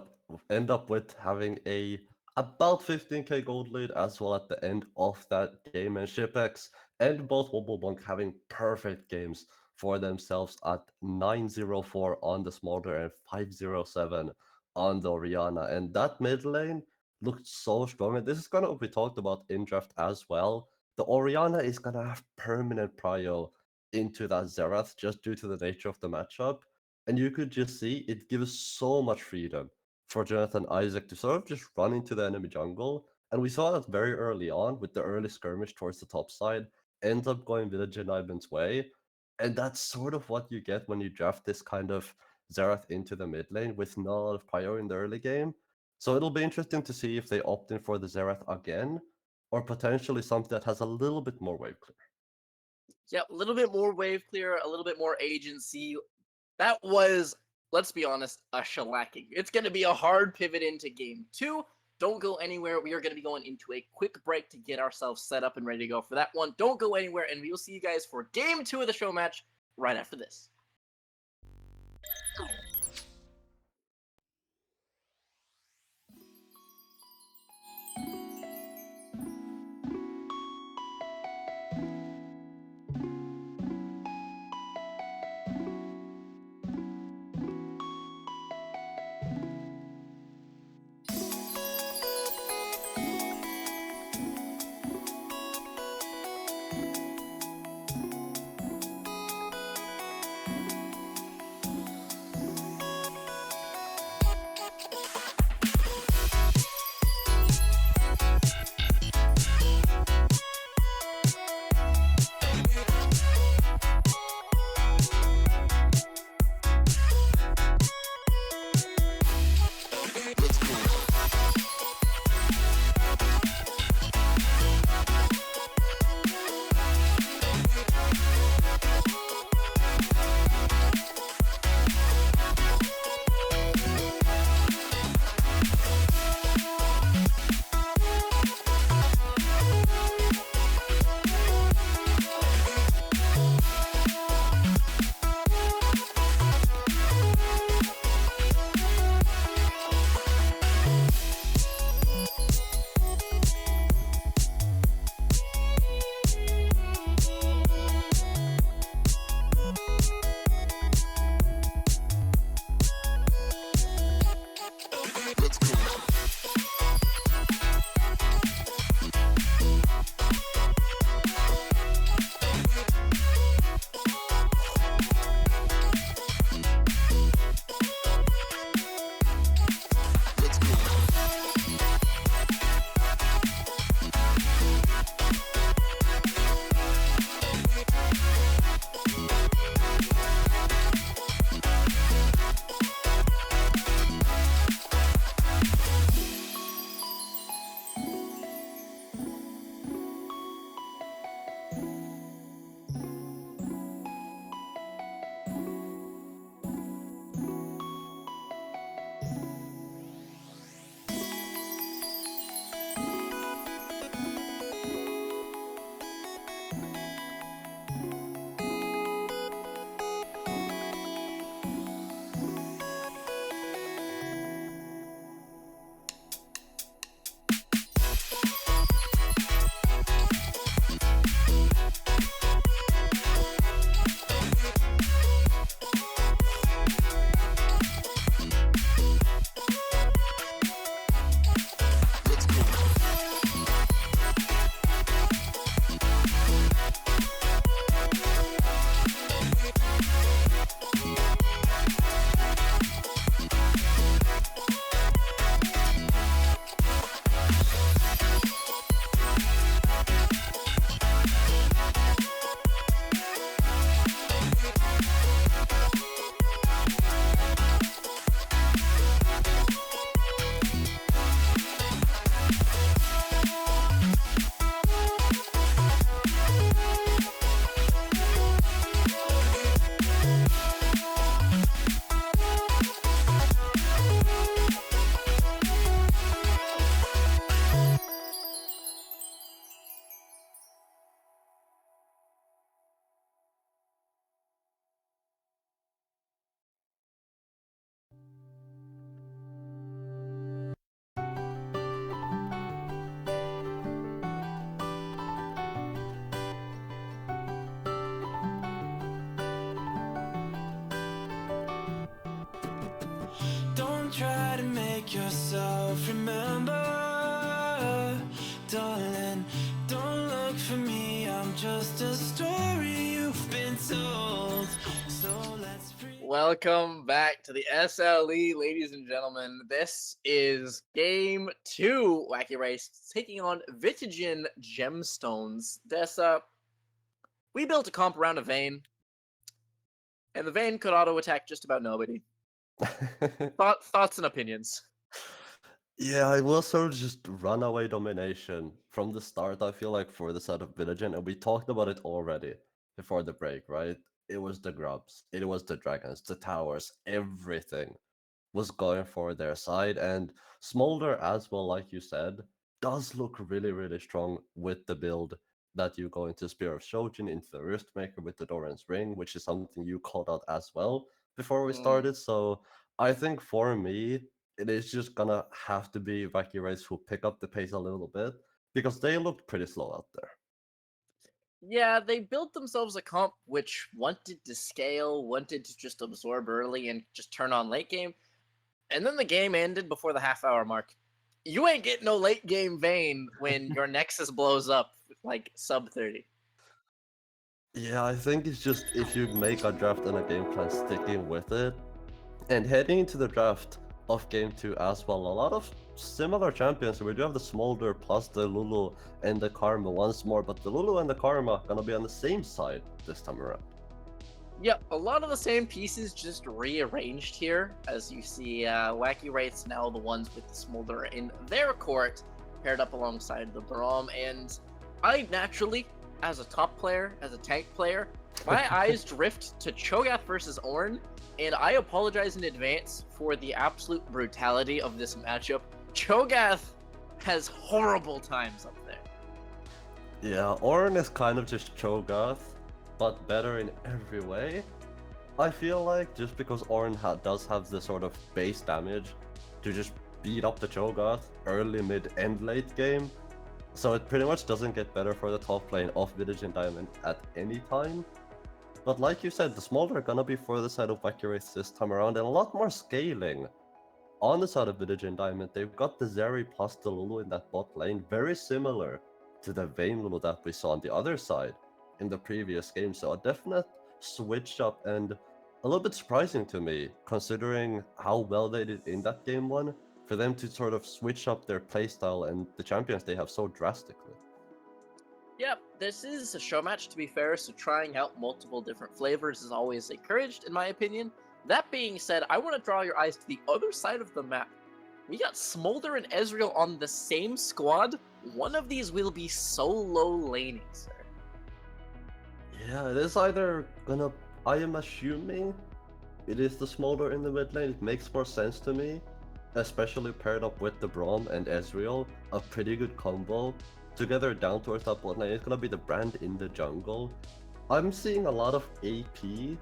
up with having a about 15k gold lead as well at the end of that game, and Shipex and both Wobblebunk having perfect games for themselves at 904 on the Smolder and 507 on the Oriana. And that mid lane looked so strong. And this is gonna be talked about in draft as well. The Oriana is gonna have permanent prio into that Xerath just due to the nature of the matchup. And you could just see it gives so much freedom for Jonathan Isaac to sort of just run into the enemy jungle. And we saw that very early on with the early skirmish towards the top side, ends up going Village and Ivan's way. And that's sort of what you get when you draft this kind of Xerath into the mid lane with not a lot of prio in the early game. So it'll be interesting to see if they opt in for the Xerath again, or potentially something that has a little bit more wave clear. Yep, a little bit more wave clear, a little bit more agency. That was, let's be honest, a shellacking. It's going to be a hard pivot into game 2. Don't go anywhere. We are going to be going into a quick break to get ourselves set up and ready to go for that one. Don't go anywhere, and we will see you guys for game 2 of the show match right after this. try to make yourself remember. Darling, don't look for me, I'm just a story you've been told. So let's Welcome back to the SLE, ladies and gentlemen. This is game 2, Wacky Race, taking on Vitagen Gemstones. Dessa, we built a comp around a Vayne, and the Vayne could auto-attack just about nobody. Thoughts and opinions? Yeah, it was sort of just runaway domination from the start, I feel like, for the side of Villagin, and we talked about it already before the break, right? It was the grubs, it was the dragons, the towers, everything was going for their side, and Smolder as well, like you said, does look really, really strong with the build that you go into Spear of Shojin, into the Riftmaker with the Doran's Ring, which is something you called out as well before we started, so I think for me, it is just gonna have to be Wacky Race who pick up the pace a little bit because they looked pretty slow out there. Yeah, they built themselves a comp which wanted to scale, wanted to just absorb early and just turn on late game, and then the game ended before the half-hour mark. You ain't getting no late game Vayne when your Nexus blows up like sub 30. Yeah, I think it's just if you make a draft and a game plan, sticking with it, and heading into the draft of game 2 as well, a lot of similar champions. We do have the Smolder plus the Lulu and the Karma once more, but the Lulu and the Karma gonna be on the same side this time around. Yep, a lot of the same pieces just rearranged here. As you see, Wacky Wraiths now the ones with the Smolder in their court, paired up alongside the Braum. And I naturally, as a top player, as a tank player, my eyes drift to Cho'Gath versus Ornn, and I apologize in advance for the absolute brutality of this matchup. Cho'Gath has horrible times up there. Yeah, Ornn is kind of just Cho'Gath, but better in every way. I feel like just because Ornn does have the sort of base damage to just beat up the Cho'Gath early, mid, and late game, so it pretty much doesn't get better for the top lane of Vitagen Diamond at any time. But like you said, the Smolder are gonna be for the side of Wacky Wraiths this time around, and a lot more scaling. On the side of Vitagen Diamond, they've got the Zeri plus the Lulu in that bot lane, very similar to the Vayne Lulu that we saw on the other side in the previous game. So a definite switch up and a little bit surprising to me, considering how well they did in that game one, for them to sort of switch up their playstyle and the champions they have so drastically. Yep, this is a show match, to be fair, so trying out multiple different flavors is always encouraged, in my opinion. That being said, I want to draw your eyes to the other side of the map. We got Smolder and Ezreal on the same squad. One of these will be solo laning, sir. Yeah, it is either gonna. I am assuming it is the Smolder in the mid lane. It makes more sense to me, especially paired up with the Braum and Ezreal. A pretty good combo. Together down towards that bot lane, it's gonna be the Brand in the jungle. I'm seeing a lot of AP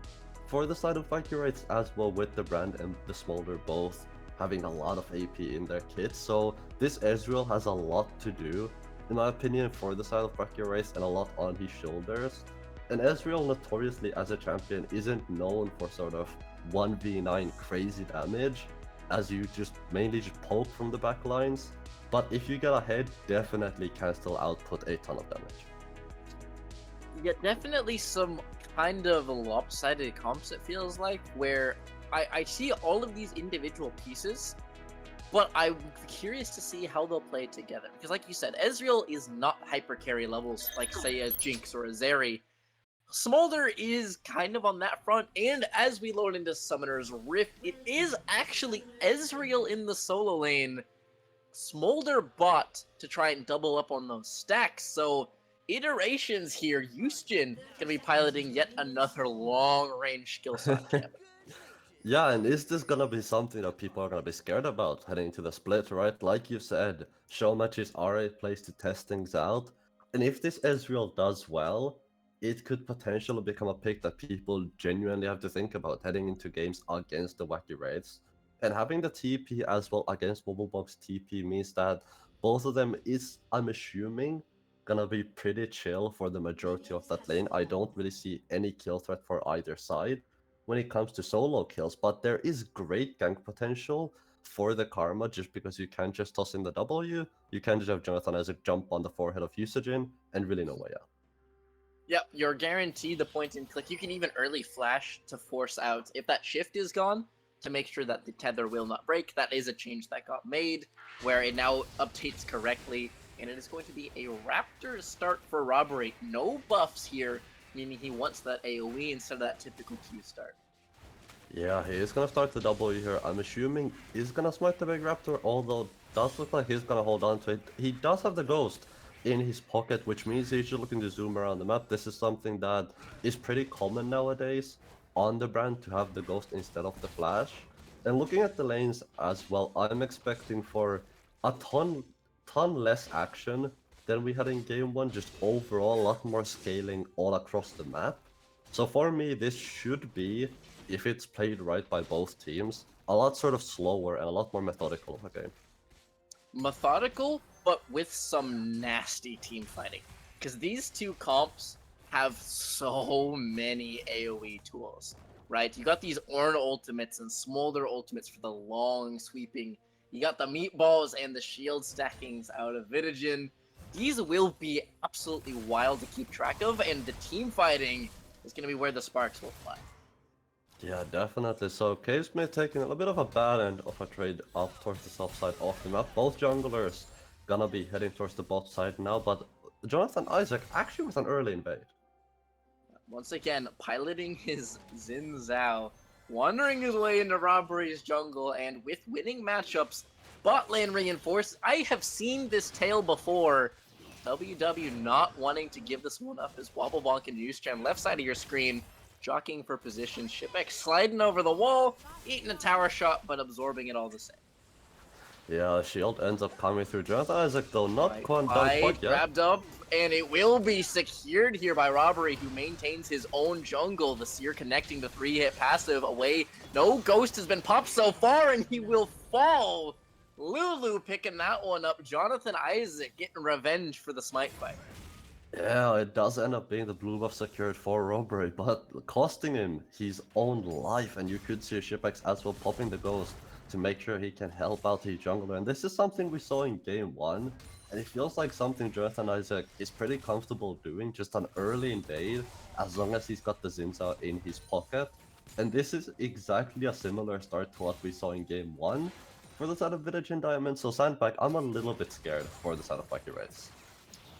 for the side of Wacky Wraiths as well, with the Brand and the Smolder both having a lot of AP in their kits. So this Ezreal has a lot to do, in my opinion, for the side of Wacky Wraiths, and a lot on his shoulders. And Ezreal, notoriously as a champion, isn't known for sort of 1v9 crazy damage, as you just mainly just poke from the back lines. But if you get ahead, definitely can still output a ton of damage. Yeah, definitely some kind of lopsided comps, it feels like, where I see all of these individual pieces, but I'm curious to see how they'll play together. Because like you said, Ezreal is not hyper carry levels like, say, a Jinx or a Zeri. Smolder is kind of on that front, and as we load into Summoner's Rift, it is actually Ezreal in the solo lane, Smolder bot to try and double up on those stacks, so iterations here. Yusjin gonna be piloting yet another long-range skill shot gambit. Yeah, and is this gonna be something that people are gonna be scared about heading into the split, right? Like you said, Showmatches are a place to test things out, and if this Ezreal does well, it could potentially become a pick that people genuinely have to think about heading into games against the Wacky Wraiths. And having the TP as well against Bubblebox TP means that both of them is, I'm assuming, gonna be pretty chill for the majority of that lane. I don't really see any kill threat for either side when it comes to solo kills, but there is great gank potential for the karma, just because you can't just toss in the W, you can just have Jonathan Isaac jump on the forehead of Vitagen and really no way out. Yep, you're guaranteed the point and click. You can even early flash to force out, if that shift is gone, to make sure that the tether will not break. That is a change that got made, where it now updates correctly, and it is going to be a Raptor start for Robbery. No buffs here, meaning he wants that AoE instead of that typical Q start. Yeah, he is gonna start the W here. I'm assuming he's gonna smite the big raptor, although it does look like he's gonna hold on to it. He does have the ghost in his pocket, which means he's just looking to zoom around the map. This is something that is pretty common nowadays on the brand, to have the ghost instead of the flash. And looking at the lanes as well, I'm expecting for a ton less action than we had in game one, just overall a lot more scaling all across the map. So for me, this should be, if it's played right by both teams, a lot sort of slower and a lot more methodical of a game. Methodical, but with some nasty team fighting. Because these two comps have so many AoE tools, right? You got these Ornn ultimates and Smolder ultimates for the long sweeping. You got the meatballs and the shield stackings out of Vitagen. These will be absolutely wild to keep track of, and the team fighting is going to be where the sparks will fly. Yeah, definitely. So Cavesmith taking a little bit of a bad end of a trade up towards the top side of the map. Both junglers gonna be heading towards the bot side now, but Jonathan Isaac actually with an early invade. Once again, piloting his Xin Zhao, wandering his way into Robbery's jungle, and with winning matchups, bot lane reinforced. I have seen this tale before. WW not wanting to give this one up as Wobblebonk and Newsjam left side of your screen, jockeying for position. Shipek sliding over the wall, eating a tower shot, but absorbing it all the same. Yeah, shield ends up coming through. Jonathan Isaac though, not quite done Right, quite yet. grabbed up, and it will be secured here by Robbery, who maintains his own jungle. The Seer connecting the 3-hit passive away. No ghost has been popped so far, and he will fall. Lulu picking that one up. Jonathan Isaac getting revenge for the smite fight. Yeah, it does end up being the blue buff secured for Robbery, but costing him his own life, and you could see Shipex as well popping the ghost to make sure he can help out his jungler. And this is something we saw in game one, and it feels like something Jonathan Isaac is pretty comfortable doing, just an early invade, as long as he's got the Zinza in his pocket. And this is exactly a similar start to what we saw in game one for the side of Vitagen Diamond. So Sandbag, I'm a little bit scared for the side of Wacky Wraiths.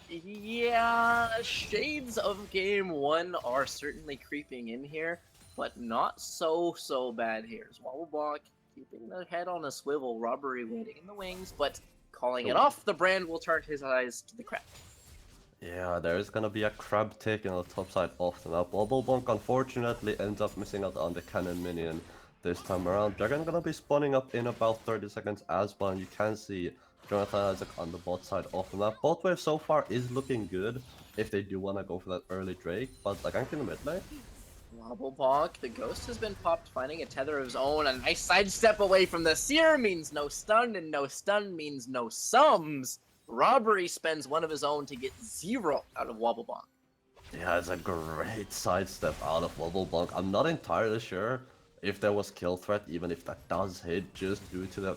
Yeah, shades of game one are certainly creeping in here, but not so bad here. Wobblebonk keeping their head on a swivel, Robbery waiting in the wings, but calling it off. The brand will turn his eyes to the crab. Yeah, there's gonna be a crab taking on the top side of the map. Wobblebonk unfortunately ends up missing out on the cannon minion this time around. Dragon gonna be spawning up in about 30 seconds as well, and you can see Jonathan Isaac on the bot side of the map. Bot wave so far is looking good if they do want to go for that early Drake, but like gank in the mid lane. Wobblebonk, the ghost has been popped, finding a tether of his own. A nice sidestep away from the Seer means no stun, and no stun means no sums. Robbery spends one of his own to get 0 out of Wobblebonk. Yeah, it's a great sidestep out of Wobblebonk. I'm not entirely sure if there was kill threat, even if that does hit, just due to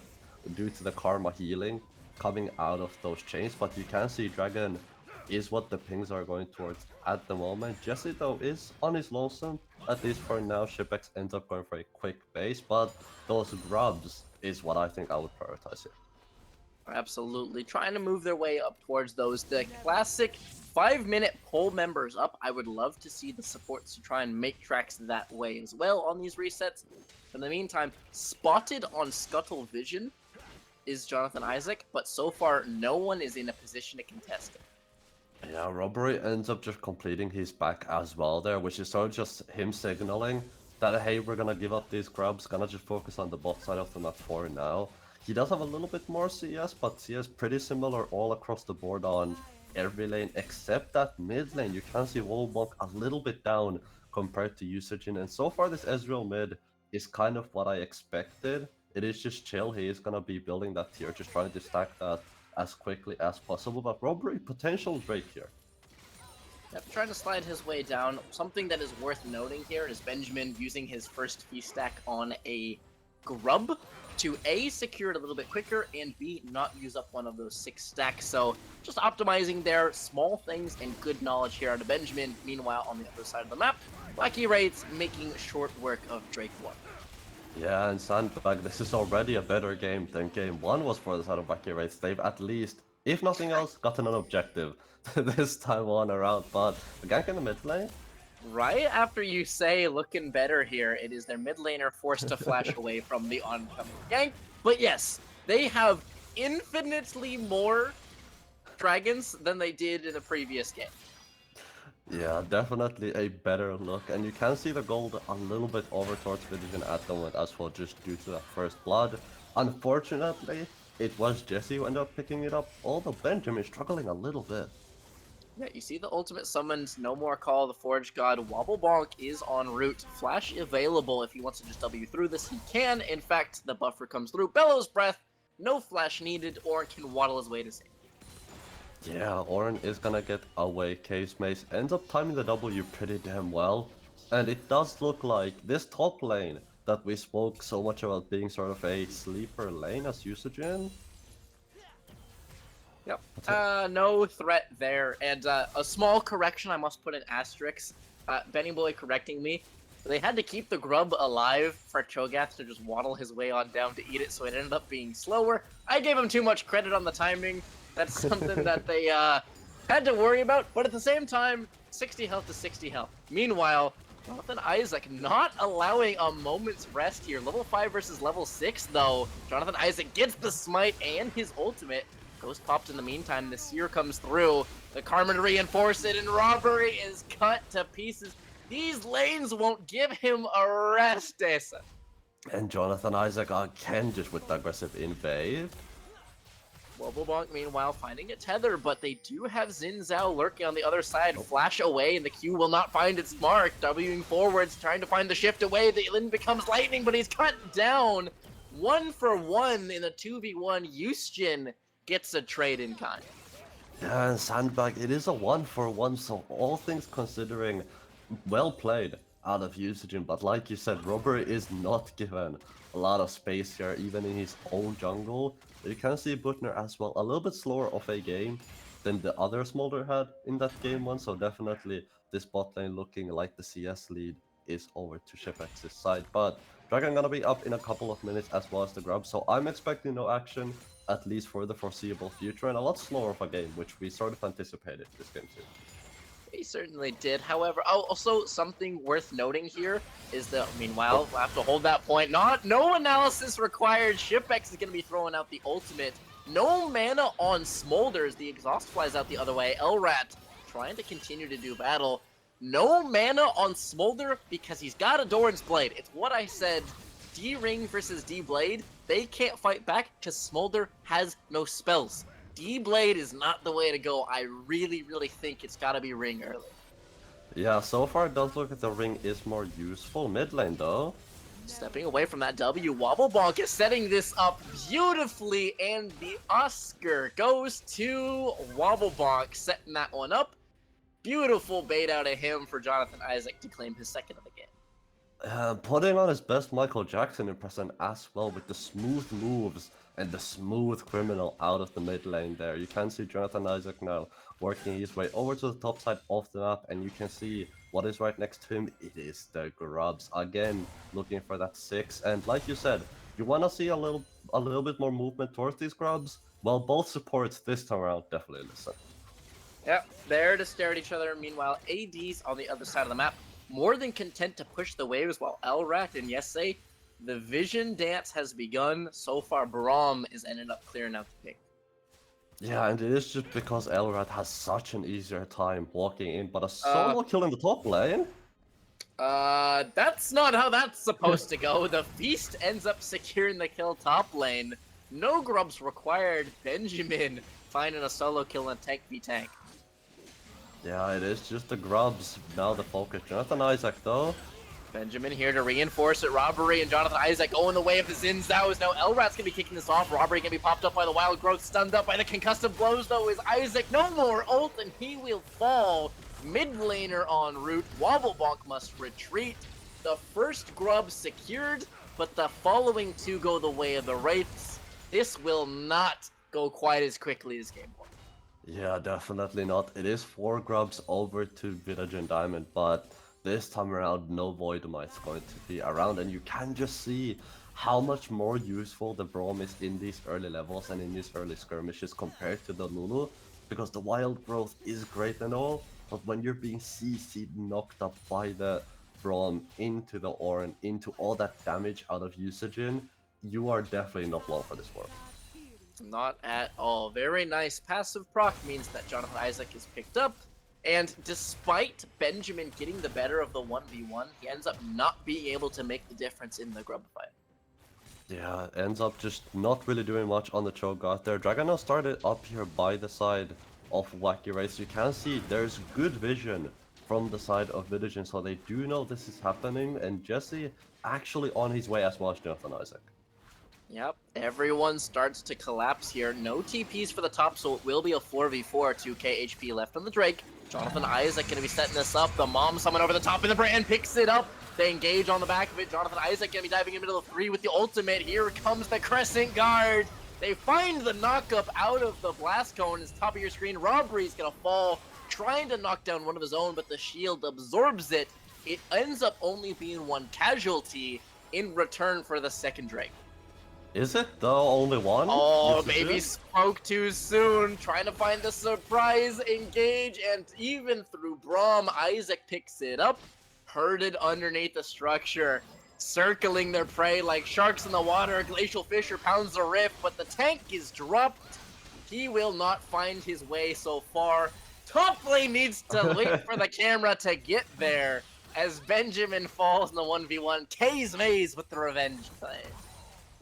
the karma healing coming out of those chains, but you can see Dragon is what the pings are going towards at the moment. Jesse though is on his lonesome, at least for now. Shipex ends up going for a quick base, but those grubs is what I think I would prioritize here. Absolutely, trying to move their way up towards those. The classic 5-minute poll members up. I would love to see the supports to try and make tracks that way as well on these resets. In the meantime, spotted on Scuttle Vision is Jonathan Isaac, but so far no one is in a position to contest it. Yeah, Robbery ends up just completing his back as well there, which is sort of just him signaling that, hey, we're gonna give up these grabs, gonna just focus on the bot side of the map for now. He does have a little bit more CS, but CS pretty similar all across the board on every lane except that mid lane. You can see Wobblebonk a little bit down compared to Vitagen, and so far this Ezreal mid is kind of what I expected. It is just chill. He is gonna be building that tier, just trying to stack that as quickly as possible. But Robbery potential break here. Yep, trying to slide his way down. Something that is worth noting here is Benjamin using his first fee stack on a grub to A, secure it a little bit quicker, and B, not use up one of those 6 stacks. So just optimizing their small things and good knowledge here out of Benjamin. Meanwhile, on the other side of the map, Wacky Wraiths making short work of Drake 1. Yeah, and Sandbag, this is already a better game than game 1 was for the side of Wacky Wraiths. They've at least, if nothing else, gotten an objective this time on around. But the gank in the mid lane, Right after you say looking better here, it is their mid laner forced to flash away from the oncoming gank. But yes, they have infinitely more dragons than they did in the previous game. yeah, definitely a better look. And you can see the gold a little bit over towards Vitagen at the moment as well, just due to that first blood. Unfortunately, it was Jesse who ended up picking it up, although Benjamin struggling a little bit. Yeah, you see the ultimate summons, no more call, the Forge God. Wobble Bonk is en route. Flash available if he wants to just W through this, he can. In fact, the buffer comes through. Bellows Breath, no flash needed, or can waddle his way to safety. Yeah, Orin is gonna get away. Case Mace ends up timing the W pretty damn well. And it does look like this top lane that we spoke so much about being sort of a sleeper lane as usage in. Yep. No threat there. And a small correction, I must put an asterisk. Benny Boy correcting me. They had to keep the grub alive for Cho'Gath to just waddle his way on down to eat it, so it ended up being slower. I gave him too much credit on the timing. That's something that they had to worry about, but at the same time, 60 health to 60 health. Meanwhile, Jonathan Isaac not allowing a moment's rest here. Level 5 versus level 6, though. Jonathan Isaac gets the smite and his ultimate. Ghost popped in the meantime. The Seer comes through. The Carmen reinforce it, and Robbery is cut to pieces. These lanes won't give him a rest, Asa. And Jonathan Isaac again just with the aggressive invade. Wobblebonk, meanwhile, finding a tether, but they do have Xin Zhao lurking on the other side. Flash away, and the Q will not find its mark. Wing forwards, trying to find the shift away. The Lin becomes lightning, but he's cut down. 1 for 1 in a 2v1. Yusjin gets a trade in kind. Yeah, and Sandbag, it is a 1-for-1, so all things considering, well played out of Usagin, but like you said, Robbery is not given a lot of space here, even in his own jungle. You can see Butner as well, a little bit slower of a game than the other Smolder had in that game one, so definitely this bot lane looking like the CS lead is over to ShipX's side, but Dragon gonna be up in a couple of minutes as well as the grub, so I'm expecting no action, at least for the foreseeable future, and a lot slower of a game, which we sort of anticipated this game too. He certainly did. However, also something worth noting here is that, meanwhile, we'll have to hold that point. No analysis required. ShipX is going to be throwing out the ultimate. No mana on Smolders. The exhaust flies out the other way. Elrat trying to continue to do battle. No mana on Smolder because he's got a Doran's Blade. It's what I said. D-Ring versus D-Blade. They can't fight back because Smolder has no spells. D-Blade is not the way to go. I really think it's gotta be Ring early. Yeah, so far it does look like the Ring is more useful. Mid lane though. Stepping away from that W, Wobblebonk is setting this up beautifully, and the Oscar goes to Wobblebonk, setting that one up. Beautiful bait out of him for Jonathan Isaac to claim his second of the game. Putting on his best Michael Jackson impression as well with the smooth moves and the smooth criminal out of the mid lane there. You can see Jonathan Isaac now working his way over to the top side of the map, and you can see what is right next to him. It is the grubs again, looking for that 6. And like you said, you want to see a little bit more movement towards these grubs. Well, both supports this time around definitely listen. Yep, there to stare at each other. Meanwhile, AD's on the other side of the map, more than content to push the waves, while Elrat and Yesay, the Vision dance has begun. So far, Braum is ended up clearing out the pick. Yeah, and it is just because Elrat has such an easier time walking in, but a solo kill in the top lane? That's not how that's supposed to go. The Feast ends up securing the kill top lane. No grubs required. Benjamin finding a solo kill in tank v tank. Yeah, it is just the grubs now the focus. Jonathan Isaac though. Benjamin here to reinforce it. Robbery and Jonathan Isaac going the way of the Xin Zhao is now Elrat's gonna be kicking this off. Robbery gonna be popped up by the Wild Growth, stunned up by the concussive blows though is Isaac. No more ult and he will fall. Mid laner en route. Wobblebonk must retreat. The first grub secured. but the following two go the way of the Wraiths. This will not go quite as quickly as game one. Yeah, definitely not. It is 4 grubs over to Vitagen Diamond, but this time around, no Voidamite's going to be around, and you can just see how much more useful the Braum is in these early levels and in these early skirmishes compared to the Lulu, because the wild growth is great and all, but when you're being CC'd, knocked up by the Braum into the Oran, into all that damage out of Usagen, you are definitely not well for this world. Not at all. Very nice. Passive proc means that Jonathan Isaac is picked up, and despite Benjamin getting the better of the 1v1, he ends up not being able to make the difference in the grub fight. Yeah, ends up just not really doing much on the Cho'Gath there. Dragano started up here by the side of Wacky Wraiths. You can see there's good vision from the side of Vitagen, so they do know this is happening, and Jesse actually on his way as well as Jonathan Isaac. Yep, everyone starts to collapse here. No TPs for the top, so it will be a 4v4. 2k HP left on the Drake. Jonathan Isaac going to be setting this up. The mom summon over the top, and the Brand picks it up. They engage on the back of it. Jonathan Isaac going to be diving in the middle of 3 with the ultimate. Here comes the Crescent Guard. They find the knockup out of the Blast Cone. It's top of your screen. Robbery's going to fall, trying to knock down one of his own, but the shield absorbs it. It ends up only being 1 casualty in return for the second Drake. Is it though? Only one? Oh, This is maybe it? spoke too soon. Trying to find the surprise engage, and even through Braum, Isaac picks it up. Herded underneath the structure, circling their prey like sharks in the water. Glacial Fisher pounds the rift, but the tank is dropped. He will not find his way so far. Top lane needs to wait for the camera to get there as Benjamin falls in the 1v1. K's Maze with the revenge play.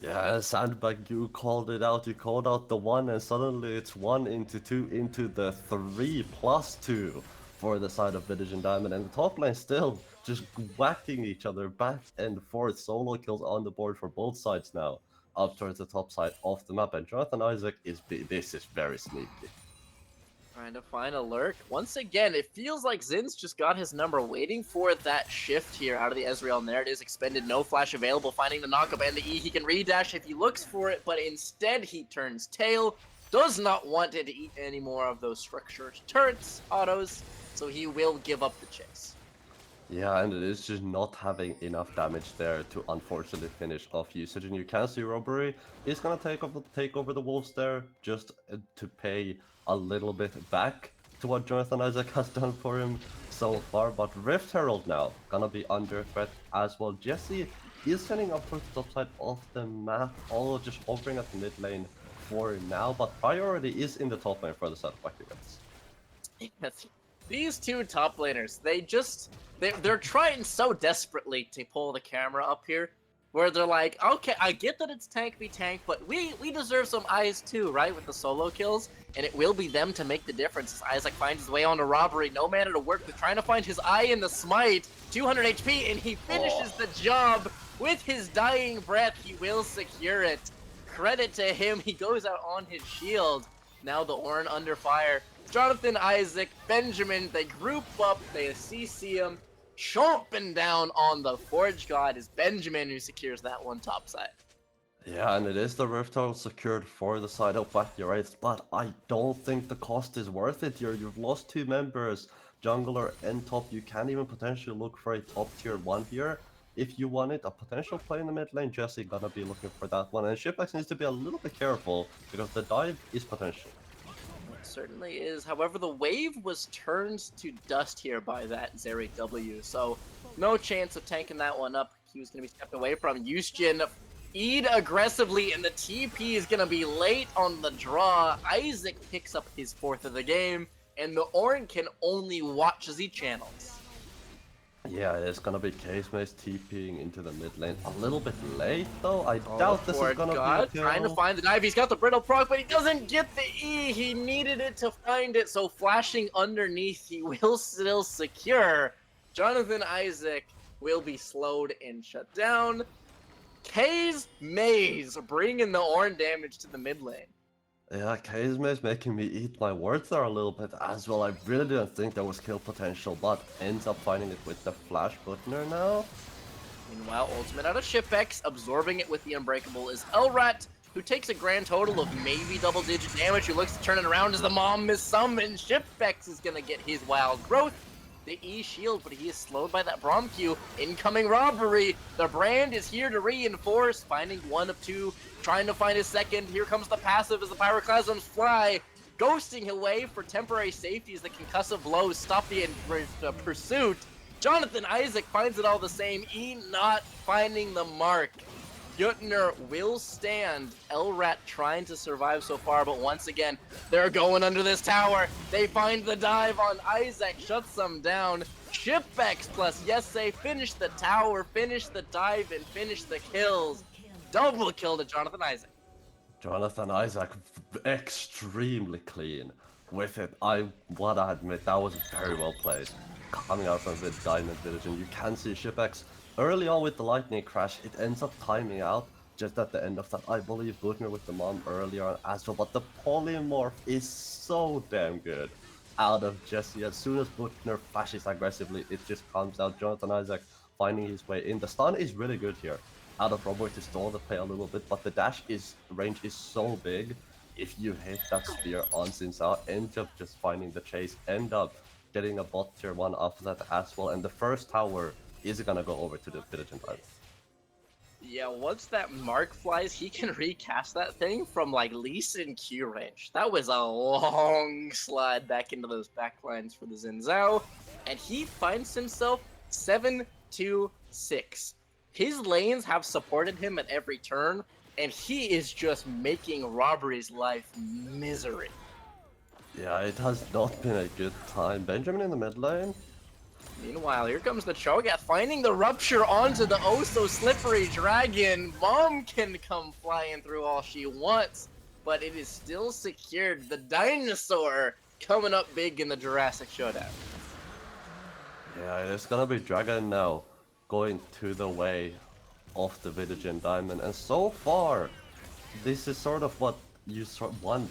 Yeah, Sandbag, you called it out. You called out the 1, and suddenly it's 1 into 2 into the 3 plus 2 for the side of Vitagen Diamond, and the top lane still just whacking each other back and forth. Solo kills on the board for both sides now, up towards the top side of the map, and Jonathan Isaac this is very sneaky. Trying to find a lurk. Once again, it feels like Zin's just got his number, waiting for that shift here out of the Ezreal. And there it is, expended, no flash available, finding the knockup and the E. He can redash if he looks for it, but instead he turns tail. Does not want it to eat any more of those structured turrets, autos, so he will give up the chase. Yeah, and it is just not having enough damage there to unfortunately finish off Usage. And you can see Robbery is going to take over the Wolves there, just to pay a little bit back to what Jonathan Isaac has done for him so far. But Rift Herald now going to be under threat as well. Jesse is sending up towards the top side of the map, all just hovering at the mid lane for now. But priority is in the top lane for the side of Wacky Wraiths. These two top laners, they're trying so desperately to pull the camera up here, where they're like, okay, I get that it's tank v tank, but we deserve some eyes too, right, with the solo kills, and it will be them to make the difference as Isaac finds his way onto Robbery. No mana to work with, trying to find his eye in the smite, 200 HP, and he finishes the job with his dying breath. He will secure it. Credit to him, he goes out on his shield. Now the Ornn under fire. Jonathan Isaac, Benjamin, they group up, they CC him, chomping down on the Forge God. Is Benjamin who secures that one top side. Yeah, and it is the Rift Herald secured for the side of Wacky Wraiths, but I don't think the cost is worth it here. You've lost 2 members, jungler and top. You can even potentially look for a top tier 1 here. If you want it, a potential play in the mid lane, Jesse gonna be looking for that one. And Shiplex needs to be a little bit careful, because the dive is potential. It certainly is. However, the wave was turned to dust here by that Zeri W, so no chance of tanking that one up. He was going to be stepped away from. Yusjin Eid aggressively, and the TP is going to be late on the draw. Isaac picks up his 4th of the game, and the Ornn can only watch as he channels. Yeah, it's gonna be Case Maze TPing into the mid lane. A little bit late though. I doubt this is gonna be a kill. Trying to find the dive. He's got the brittle proc, but he doesn't get the E. He needed it to find it, so flashing underneath, he will still secure. Jonathan Isaac will be slowed and shut down. K's Maze bringing the Ornn damage to the mid lane. Yeah, Case Maze making me eat my words there a little bit as well. I really didn't think there was kill potential, but ends up finding it with the Flash Butner now. Meanwhile, ultimate out of Shipex, absorbing it with the Unbreakable is Elrat, who takes a grand total of maybe double-digit damage, who looks to turn it around as the mom is summoned. Shipex is gonna get his wild growth. The E shield, but he is slowed by that Braum Q. Incoming robbery. The brand is here to reinforce, finding one of two, trying to find his second. Here comes the passive as the Pyroclasms fly, ghosting away for temporary safety as the concussive blows stop the pursuit. Jonathan Isaac finds it all the same. E not finding the mark. Jutner will stand. Elrat trying to survive so far, but once again, they're going under this tower. They find the dive on Isaac, shuts them down. Shipex plus yes, they finish the tower, finish the dive, and finish the kills. Double kill to Jonathan Isaac. Jonathan Isaac, extremely clean with it. I want to admit that was very well played. Coming out from the Diamond Village, and you can see Shipex early on with the lightning crash. It ends up timing out just at the end of that. I believe Butner with the mom earlier on as well, but the polymorph is so damn good out of Jesse. As soon as Butner flashes aggressively, it just comes out. Jonathan Isaac finding his way in. The stun is really good here out of Robert to stall the play a little bit, but the dash range is so big. If you hit that spear on Sinzao, end up just finding the chase, end up getting a bot tier 1 off of that as well, and the first tower is gonna go over to the Vitagen Dive. Yeah, once that mark flies, he can recast that thing from like Lee Sin Q range. That was a long slide back into those backlines for the Sinzao, and he finds himself 7-2-6. His lanes have supported him at every turn, and he is just making Robbery's life misery. Yeah, it has not been a good time. Benjamin in the mid lane. Meanwhile, here comes the Cho'Gath finding the rupture onto the oh-so-slippery dragon. Mom can come flying through all she wants, but it is still secured. The dinosaur coming up big in the Jurassic Showdown. Yeah, it's gonna be Dragon now, going to the way of the Vitagen Diamond, and so far, this is sort of what you want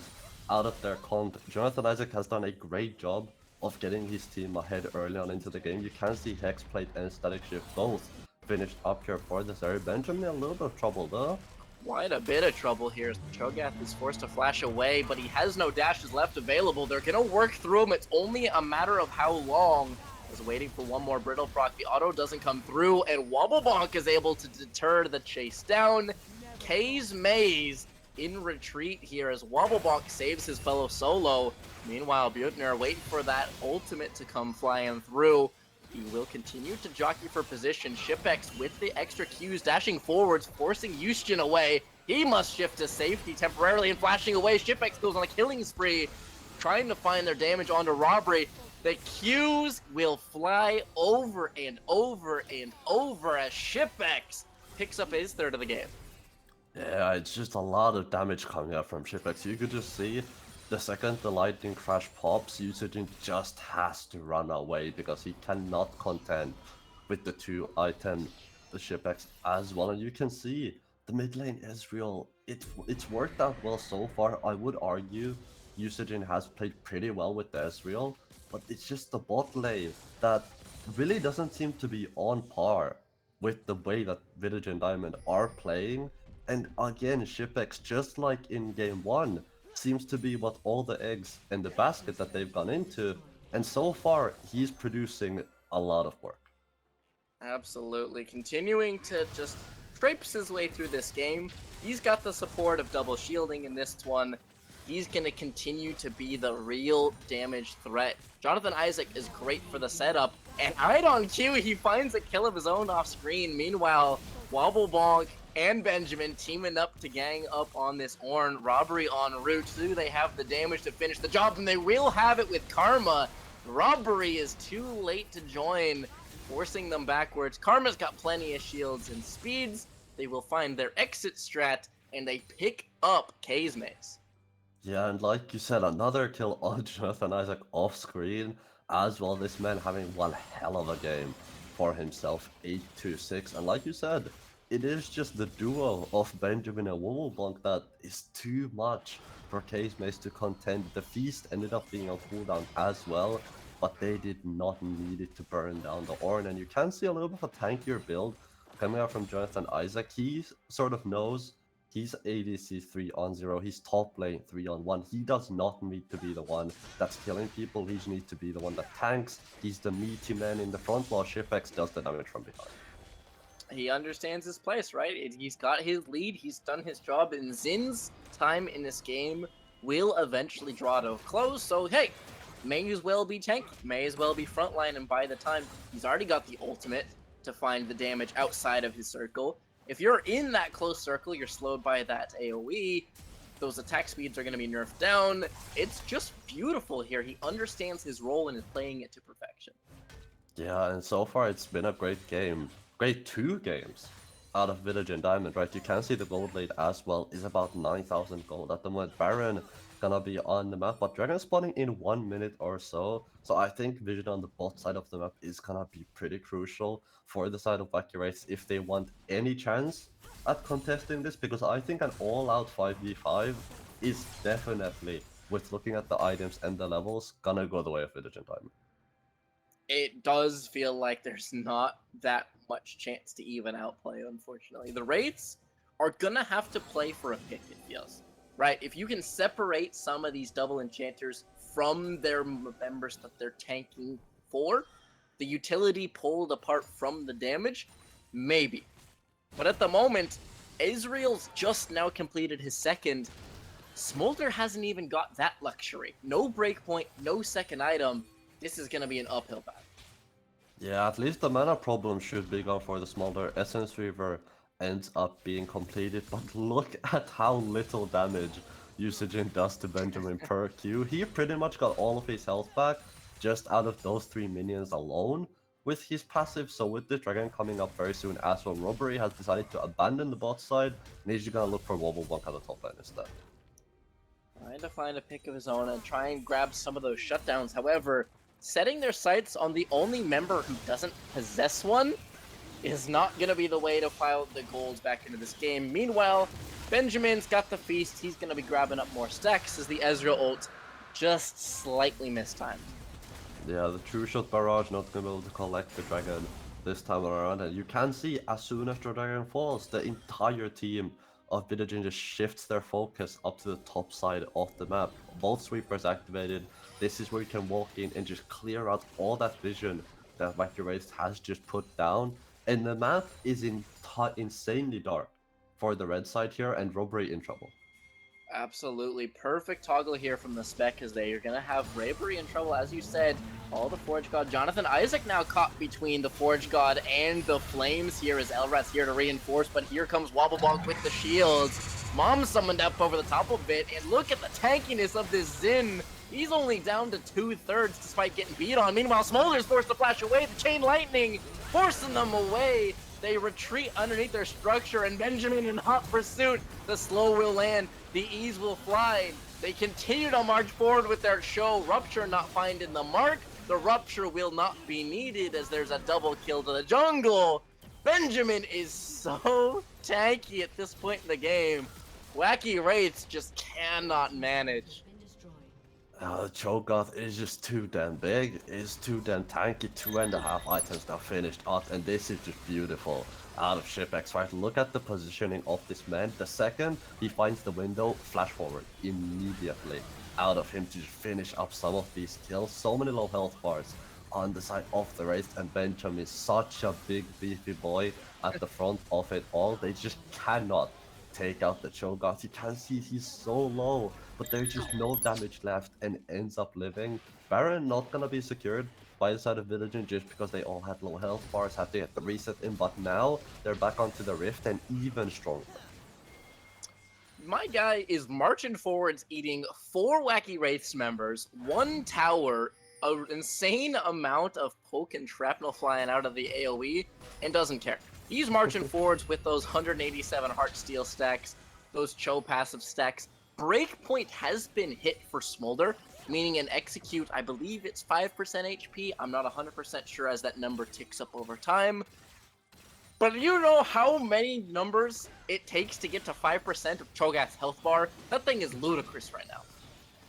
out of their comp. Jonathan Isaac has done a great job of getting his team ahead early on into the game. You can see Hexplate and Static Shift both finished up here for this area. Benjamin a little bit of trouble though. Quite a bit of trouble here. Cho'Gath is forced to flash away, but he has no dashes left available. They're gonna work through him. It's only a matter of how long. Is waiting for one more brittle proc. The auto doesn't come through, and Wobblebonk is able to deter the chase down. K's Maze in retreat here as Wobblebonk saves his fellow solo. Meanwhile, Butner waiting for that ultimate to come flying through. He will continue to jockey for position. Shipex with the extra Qs dashing forwards, forcing Yushin away. He must shift to safety temporarily and flashing away. Shipex goes on a killing spree, trying to find their damage onto Robbery. The Qs will fly over and over and over as Shipex picks up his third of the game. Yeah, it's just a lot of damage coming out from Shipex. You could just see the second the lightning crash pops, Usajin just has to run away because he cannot contend with the two item the Shipex as well. And you can see the mid lane Ezreal, it's worked out well so far. I would argue Usajin has played pretty well with the Ezreal, but it's just the bot lane that really doesn't seem to be on par with the way that Vitagen Diamond are playing. And again, Shipex, just like in game 1, seems to be what all the eggs in the basket that they've gone into, and so far he's producing a lot of work. Absolutely, continuing to just traipse his way through this game. He's got the support of double shielding in this one. He's going to continue to be the real damage threat. Jonathan Isaac is great for the setup, and right on cue, he finds a kill of his own off screen. Meanwhile, Wobblebonk and Benjamin teaming up to gang up on this Ornn. Robbery en route. Do they have the damage to finish the job? And they will have it with Karma. Robbery is too late to join, forcing them backwards. Karma's got plenty of shields and speeds. They will find their exit strat, and they pick up K's Maze. Yeah, and like you said, another kill on Jonathan Isaac off screen as well. This man having one hell of a game for himself, 8-2-6. And like you said, it is just the duo of Benjamin and Wobblebonk that is too much for K's Maze to contend. The Feast ended up being on cooldown as well, but they did not need it to burn down the Ornn. And you can see a little bit of a tankier build coming out from Jonathan Isaac, he sort of knows he's ADC 3-on-0, he's top lane 3-on-1. He does not need to be the one that's killing people, he needs to be the one that tanks. He's the meaty man in the front while Shipex does the damage from behind. He understands his place, right? He's got his lead, he's done his job, and Zin's time in this game will eventually draw to a close, so hey, may as well be tanky, may as well be frontline, and by the time he's already got the ultimate to find the damage outside of his circle. If you're in that close circle, you're slowed by that AoE, those attack speeds are going to be nerfed down. It's just beautiful here. He understands his role and is playing it to perfection. Yeah, and so far it's been a great game. Great 2 games out of Vitagen Diamond, right? You can see the gold lead as well is about 9,000 gold at the moment. Baron gonna be on the map, but Dragon spawning in 1 minute or so. So I think vision on the bot side of the map is gonna be pretty crucial for the side of Wacky Wraiths if they want any chance at contesting this, because I think an all-out 5v5 is definitely, with looking at the items and the levels, gonna go the way of Vitagen Diamond. It does feel like there's not that much chance to even outplay, unfortunately. The Wraiths are gonna have to play for a pick, it feels. Right? If you can separate some of these double enchanters from their members that they're tanking for, the utility pulled apart from the damage, maybe. But at the moment, Ezreal's just now completed his second. Smolder hasn't even got that luxury. No breakpoint, no second item. This is going to be an uphill battle. Yeah, at least the mana problem should be gone for the Smolder. Essence Reaver ends up being completed, but look at how little damage Usagin does to Benjamin per Q. He pretty much got all of his health back just out of those 3 minions alone with his passive. So with this Dragon coming up very soon as well, Robbery has decided to abandon the bot side and he's just gonna look for Wobble Bonk at the top lane instead. Trying to find a pick of his own and try and grab some of those shutdowns. However, setting their sights on the only member who doesn't possess one is not going to be the way to file the golds back into this game. Meanwhile, Benjamin's got the feast. He's going to be grabbing up more stacks as the Ezreal ult just slightly mistimed. Yeah, the True Shot Barrage not going to be able to collect the Dragon this time around. And you can see as soon as the Dragon falls, the entire team of Vitagen just shifts their focus up to the top side of the map. Both sweepers activated. This is where you can walk in and just clear out all that vision that Wacky Wraiths has just put down. And the map is insanely dark for the red side here, and Robbery in trouble. Absolutely perfect toggle here from the spec as they are going to have Bravery in trouble, as you said. All the Forge God. Jonathan Isaac now caught between the Forge God and the Flames here as Elrat's here to reinforce, but here comes Wobblebonk with the shields. Mom summoned up over the top of it, and look at the tankiness of this Zin. He's only down to 2/3 despite getting beat on. Meanwhile, Smolder's forced to flash away. The Chain Lightning forcing them away. They retreat underneath their structure, and Benjamin in hot pursuit. The slow will land. The ease will fly. They continue to march forward with their show. Rupture not finding the mark. The Rupture will not be needed as there's a double kill to the jungle. Benjamin is so tanky at this point in the game. Wacky Wraiths just cannot manage. The Cho'Gath is just too damn big, it's too damn tanky, 2.5 items now finished out, and this is just beautiful out of Shipex, right? Look at the positioning of this man. The second he finds the window, flash forward immediately out of him to just finish up some of these kills. So many low health bars on the side of the Wraith, and Benjamin is such a big beefy boy at the front of it all. They just cannot take out the Cho'Gath. You can see he's so low, but there's just no damage left and ends up living. Baron not gonna be secured by the side of Vitagen just because they all had low health bars, had to get the reset in, but now they're back onto the Rift and even stronger. My guy is marching forwards, eating 4 Wacky Wraiths members, 1 tower, an insane amount of poke and shrapnel flying out of the AoE, and doesn't care. He's marching forwards with those 187 Heartsteel stacks, those Cho passive stacks. Breakpoint has been hit for Smolder, meaning an execute, I believe it's 5% HP. I'm not 100% sure as that number ticks up over time. But you know how many numbers it takes to get to 5% of Cho'Gath's health bar? That thing is ludicrous right now.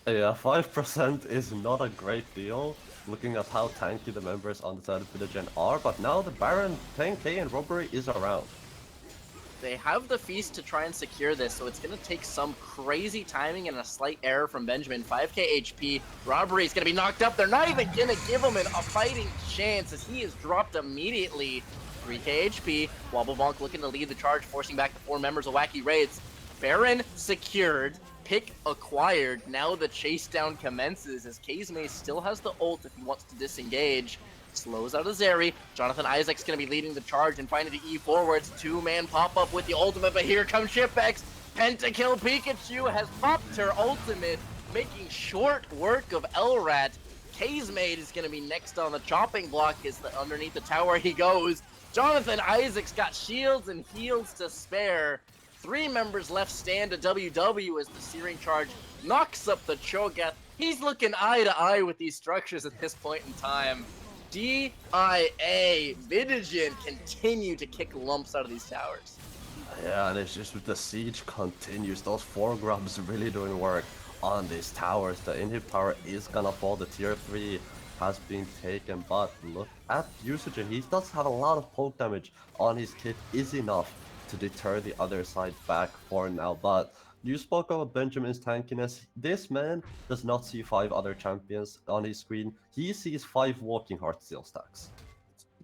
Yeah, 5% is not a great deal, looking at how tanky the members on the side of Vitagen are, but now the Baron, 10k and Robbery is around. They have the feast to try and secure this, so it's going to take some crazy timing and a slight error from Benjamin. 5k HP, Robbery is going to be knocked up. They're not even going to give him a fighting chance as he is dropped immediately. 3k HP, Wobblebonk looking to lead the charge, forcing back the 4 members of Wacky Wraiths. Baron secured, pick acquired. Now the chase down commences as Kazme still has the ult if he wants to disengage. Slows out of Zeri. Jonathan Isaac's going to be leading the charge and finding the E forwards. 2-man pop-up with the ultimate, but here comes Shipex. Pentakill Pikachu has popped her ultimate, making short work of Elrat. Kazmade is going to be next on the chopping block as underneath the tower he goes. Jonathan Isaac's got shields and heals to spare. 3 members left stand to WW as the Searing Charge knocks up the Cho'Gath. He's looking eye to eye with these structures at this point in time. DIA, Vitagen continue to kick lumps out of these towers. Yeah, and it's just with the siege continues, those 4 grubs really doing work on these towers. The inhib tower is gonna fall, the tier 3 has been taken, but look at usage, and he does have a lot of poke damage on his kit, is enough to deter the other side back for now. But you spoke about Benjamin's tankiness. This man does not see 5 other champions on his screen. He sees 5 walking Heartsteel stacks.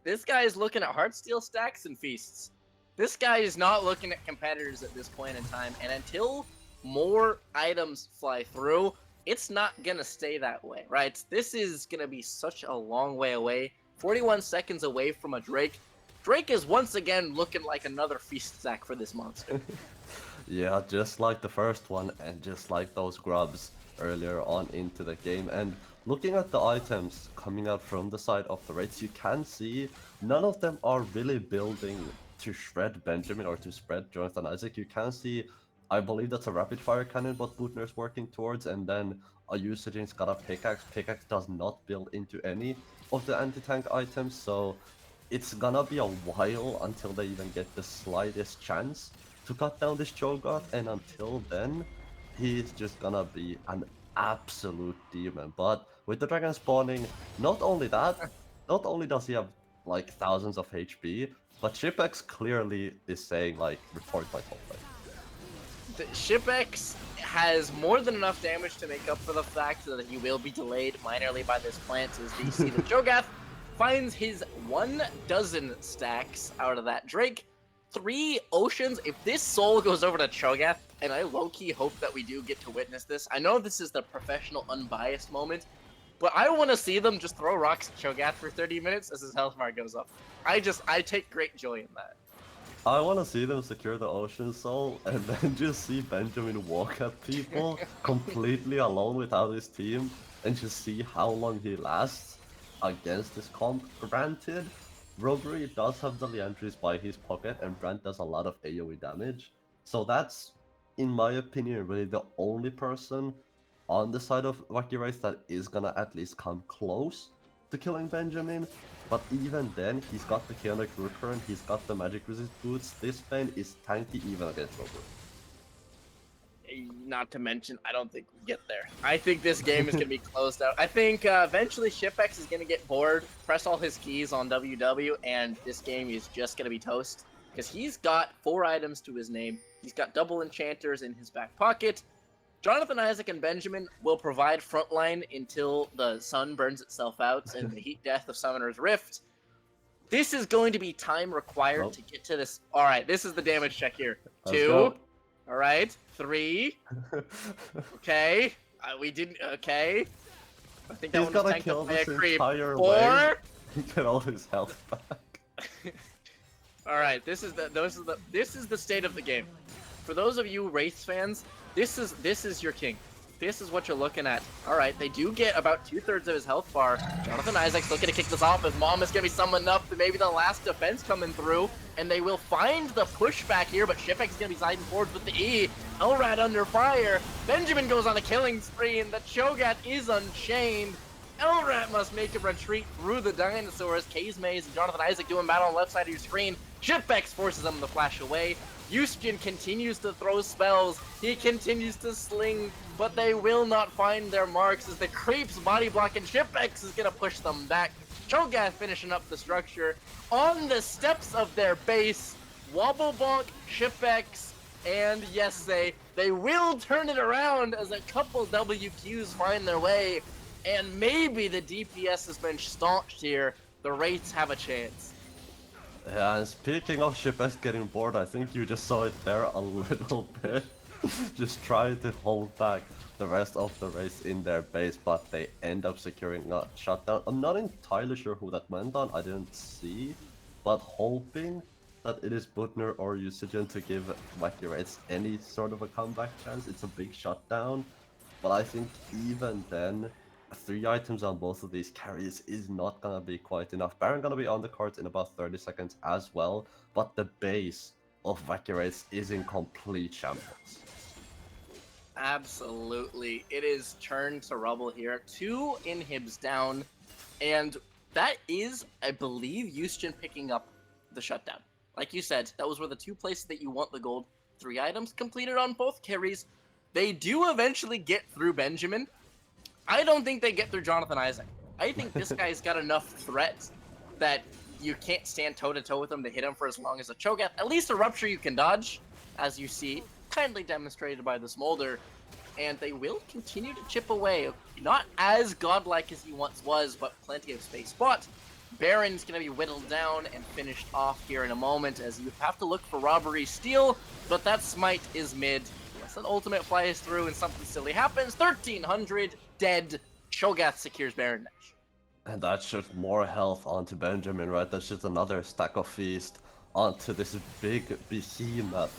This guy is looking at Heartsteel stacks and feasts. This guy is not looking at competitors at this point in time, and until more items fly through, it's not gonna stay that way, right? This is gonna be such a long way away. 41 seconds away from a Drake. Drake is once again looking like another feast stack for this monster. Yeah, just like the first one, and just like those grubs earlier on into the game. And looking at the items coming out from the side of the Wraiths, you can see none of them are really building to shred Benjamin or to spread Jonathan Isaac. You can see, I believe that's a rapid fire cannon what Butner's working towards, and then a Usagin's got a pickaxe. Pickaxe does not build into any of the anti-tank items, so it's gonna be a while until they even get the slightest chance to cut down this Cho'Gath, and until then, he's just gonna be an absolute demon. But with the dragon spawning, not only that, not only does he have like thousands of HP, but Shipex clearly is saying like, report my top lane. The Shipex has more than enough damage to make up for the fact that he will be delayed minorly by this plant as we see the Cho'Gath finds his 12 stacks out of that Drake. 3 oceans. If this soul goes over to Cho'Gath, and I low-key hope that we do get to witness this. I know this is the professional unbiased moment, but I want to see them just throw rocks at Cho'Gath for 30 minutes as his health bar goes up. I take great joy in that. I want to see them secure the Ocean Soul and then just see Benjamin walk at people completely alone without his team and just see how long he lasts against this comp. Granted, Robbery does have the Leandries by his pocket and Brand does a lot of AoE damage. So that's, in my opinion, really the only person on the side of Wacky Wraiths that is gonna at least come close to killing Benjamin. But even then, he's got the Chaotic Recurrent, he's got the Magic Resist boots. This man is tanky even against Robbery. Not to mention, I don't think we get there. I think this game is going to be closed out. I think eventually Shipex is going to get bored, press all his keys on WW, and this game is just going to be toast. Because he's got 4 items to his name. He's got double enchanters in his back pocket. Jonathan Isaac and Benjamin will provide frontline until the sun burns itself out and the heat death of Summoner's Rift. This is going to be time required to get to this. All right, this is the damage check here. Let's 2. go. All right, 3. Okay, we didn't. Okay, I think that He's one was gotta tanked kill up by this a creep. entire 4. wave. He get all his health back. All right, this is the state of the game. For those of you Wraiths fans, this is your king. This is what you're looking at. All right, they do get about 2/3 of his health bar. Jonathan Isaac's looking to kick this off. His mom is gonna be summoned up. Maybe the last defense coming through, and they will find the pushback here. But Shipex is gonna be sliding forward with the E. Elrad under fire. Benjamin goes on a killing spree, and the Cho'Gath is unchained. Elrat must make a retreat through the dinosaurs. Kazme and Jonathan Isaac doing battle on the left side of your screen. Shipex forces them to flash away. Yuskin continues to throw spells, he continues to sling, but they will not find their marks as the creeps body block and Shipex is gonna push them back. Cho'Gath finishing up the structure on the steps of their base. Wobble Bonk, Shipex, and yes, they will turn it around as a couple WQs find their way, and maybe the DPS has been staunched here. The Wraiths have a chance. Yeah, and speaking of Shipes getting bored, I think you just saw it there a little bit. Just trying to hold back the rest of the race in their base, but they end up securing a shutdown. I'm not entirely sure who that went on, I didn't see, but hoping that it is Butner or Usagen to give Wacky Wraiths any sort of a comeback chance. It's a big shutdown, but I think even then, 3 items on both of these carries is not gonna be quite enough. Baron gonna be on the court in about 30 seconds as well, but the base of Wacky Wraiths is in complete shambles. Absolutely. It is turn to rubble here. 2 inhibs down, and that is, I believe, Yustin picking up the shutdown. Like you said, that was where the 2 places that you want the gold. 3 items completed on both carries. They do eventually get through Benjamin. I don't think they get through Jonathan Isaac. I think this guy's got enough threat that you can't stand toe-to-toe with him to hit him for as long as a Cho'Gath. At least a Rupture you can dodge, as you see, kindly demonstrated by the Smolder. And they will continue to chip away. Not as godlike as he once was, but plenty of space. But Baron's going to be whittled down and finished off here in a moment, as you have to look for Robbery Steal, but that Smite is mid. Unless an ultimate flies through and something silly happens, 1300 dead. Cho'Gath secures Baron Nash. And that's just more health onto Benjamin, right? That's just another stack of feast onto this big behemoth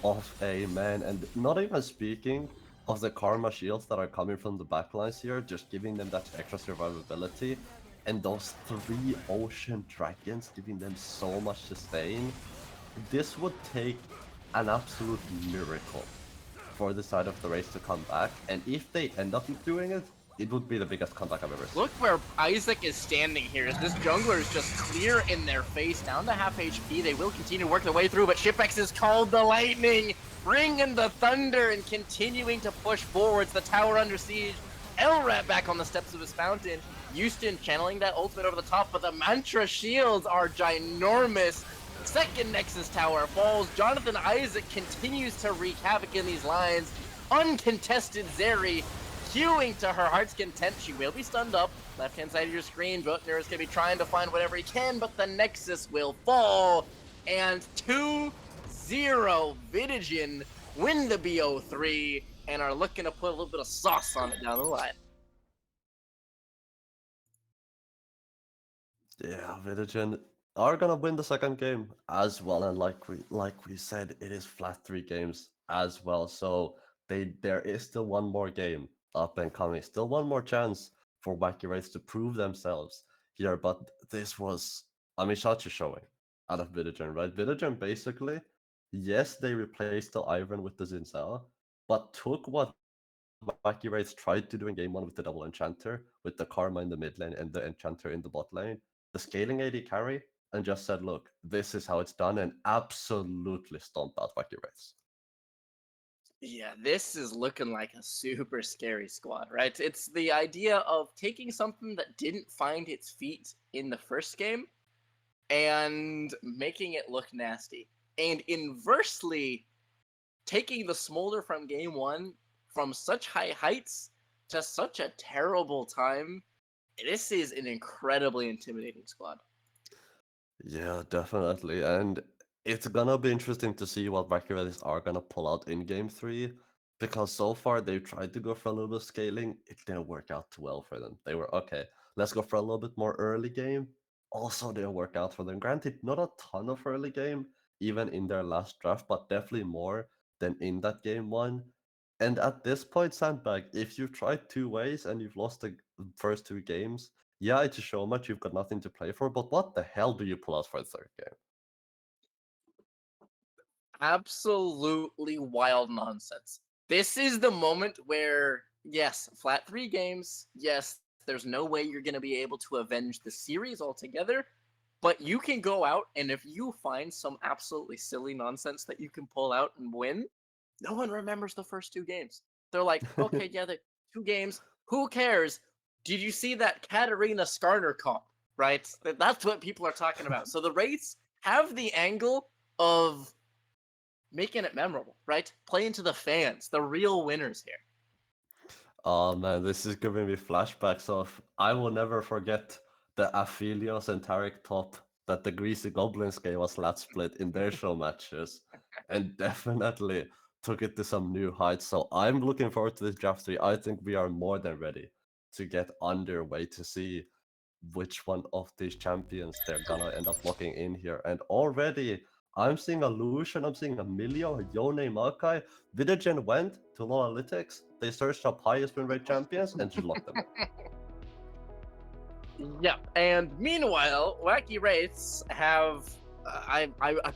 of a man. And not even speaking of the Karma shields that are coming from the backlines here, just giving them that extra survivability. And those 3 Ocean Dragons giving them so much sustain. This would take an absolute miracle for the side of the race to come back. And if they end up doing it, it would be the biggest comeback I've ever seen. Look where Isaac is standing here, as this jungler is just clear in their face, down to half HP. They will continue to work their way through, but Shipex is called the lightning, bringing the thunder and continuing to push forwards. The tower under siege. Elrat back on the steps of his fountain. Houston channeling that ultimate over the top, but the Mantra shields are ginormous. Second Nexus tower falls. Jonathan Isaac continues to wreak havoc in these lines. Uncontested Zeri queuing to her heart's content. She will be stunned up. Left hand side of your screen. Butner is going to be trying to find whatever he can, but the Nexus will fall. And 2-0 Vitagen win the BO3 and are looking to put a little bit of sauce on it down the line. Yeah, Vitagen are gonna win the second game as well, and like we said, it is flat 3 games as well. So there is still one more game up and coming, still one more chance for Wacky Wraiths to prove themselves here. But this was, I mean, such a showing out of Vitagen, right? Vitagen basically, yes, they replaced the Iron with the Zinzao, but took what Wacky Wraiths tried to do in game 1 with the double enchanter, with the Karma in the mid lane and the enchanter in the bot lane, the scaling AD carry, and just said, look, this is how it's done, and absolutely stomped out Wacky Wraiths. Yeah, this is looking like a super scary squad, right? It's the idea of taking something that didn't find its feet in the first game and making it look nasty. And inversely, taking the Smolder from game 1 from such high heights to such a terrible time. This is an incredibly intimidating squad. Yeah, definitely. And it's gonna be interesting to see what Wacky Wraiths are gonna pull out in game 3. Because so far they've tried to go for a little bit of scaling. It didn't work out too well for them. They were, okay, let's go for a little bit more early game. Also didn't work out for them. Granted, not a ton of early game, even in their last draft, but definitely more than in that game 1. And at this point, Sandbag, if you've tried 2 ways and you've lost the first 2 games, yeah, it's a Showmatch, you've got nothing to play for, but what the hell do you pull out for the 3rd game? Absolutely wild nonsense. This is the moment where, yes, flat 3 games, yes, there's no way you're going to be able to avenge the series altogether, But you can go out, and if you find some absolutely silly nonsense that you can pull out and win, no one remembers the first 2 games. They're like, okay, yeah, the 2 games. Who cares? Did you see that Katarina Skarner comp? Right? That's what people are talking about. So the Wraiths have the angle of making it memorable, right? Playing to the fans, the real winners here. Oh man, this is giving me flashbacks of I will never forget the Aphelios and Tarek top that the Greasy Goblins gave us last split in their show matches, and definitely took it to some new heights. So I'm looking forward to this draft 3. I think we are more than ready to get underway to see which one of these champions they're gonna end up locking in here. And already I'm seeing a Lucian, I'm seeing a Milio, Yone, Makai. Vitagen went to Loalytics, they searched up highest win rate champions and just locked them in. Yep. And meanwhile, Wacky Wraiths have. I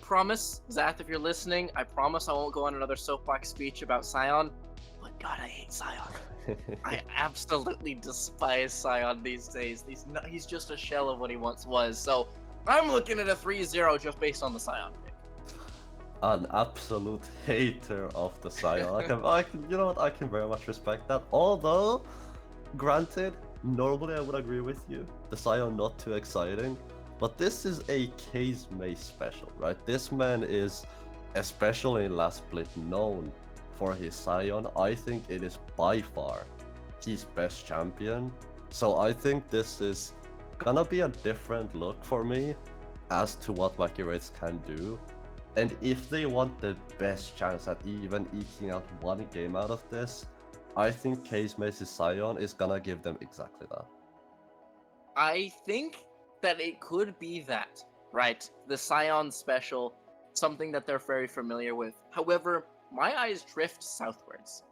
promise, Zath, if you're listening, I promise I won't go on another soapbox speech about Sion. But God, I hate Sion. I absolutely despise Sion these days. He's just a shell of what he once was. So I'm looking at a 3-0 just based on the Sion pick. An absolute hater of the Sion. You know what? I can very much respect that. Although, granted, normally I would agree with you. The Sion not too exciting, but this is a Case Mace special, right? This man is, especially in last split, known for his Sion. I think it is by far his best champion. So I think this is gonna be a different look for me as to what Wacky Wraiths can do. And if they want the best chance at even eking out one game out of this, I think Case Mace's Sion is gonna give them exactly that. I think that it could be that, right? The Sion special, something that they're very familiar with. However, my eyes drift southwards.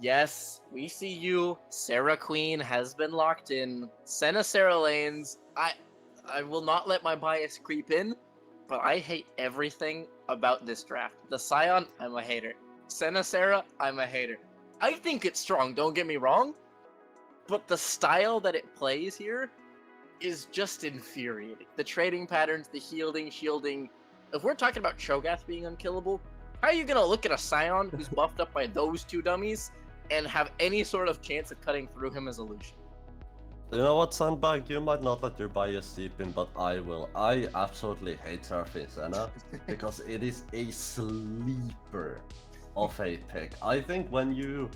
Yes, we see you. Sarah Queen has been locked in. Senna Sarah Lanes. I will not let my bias creep in, but I hate everything about this draft. The Sion, I'm a hater. Senna Sarah, I'm a hater. I think it's strong, don't get me wrong, but the style that it plays here is just infuriating. The trading patterns, the shielding. If we're talking about Cho'Gath being unkillable, how are you gonna look at a Sion who's buffed up by those 2 dummies and have any sort of chance of cutting through him as a Lucian? You know what, Sandbag? You might not let your bias seep in, but I will. I absolutely hate Surfing Senna because it is a sleeper of a pick. I think when you...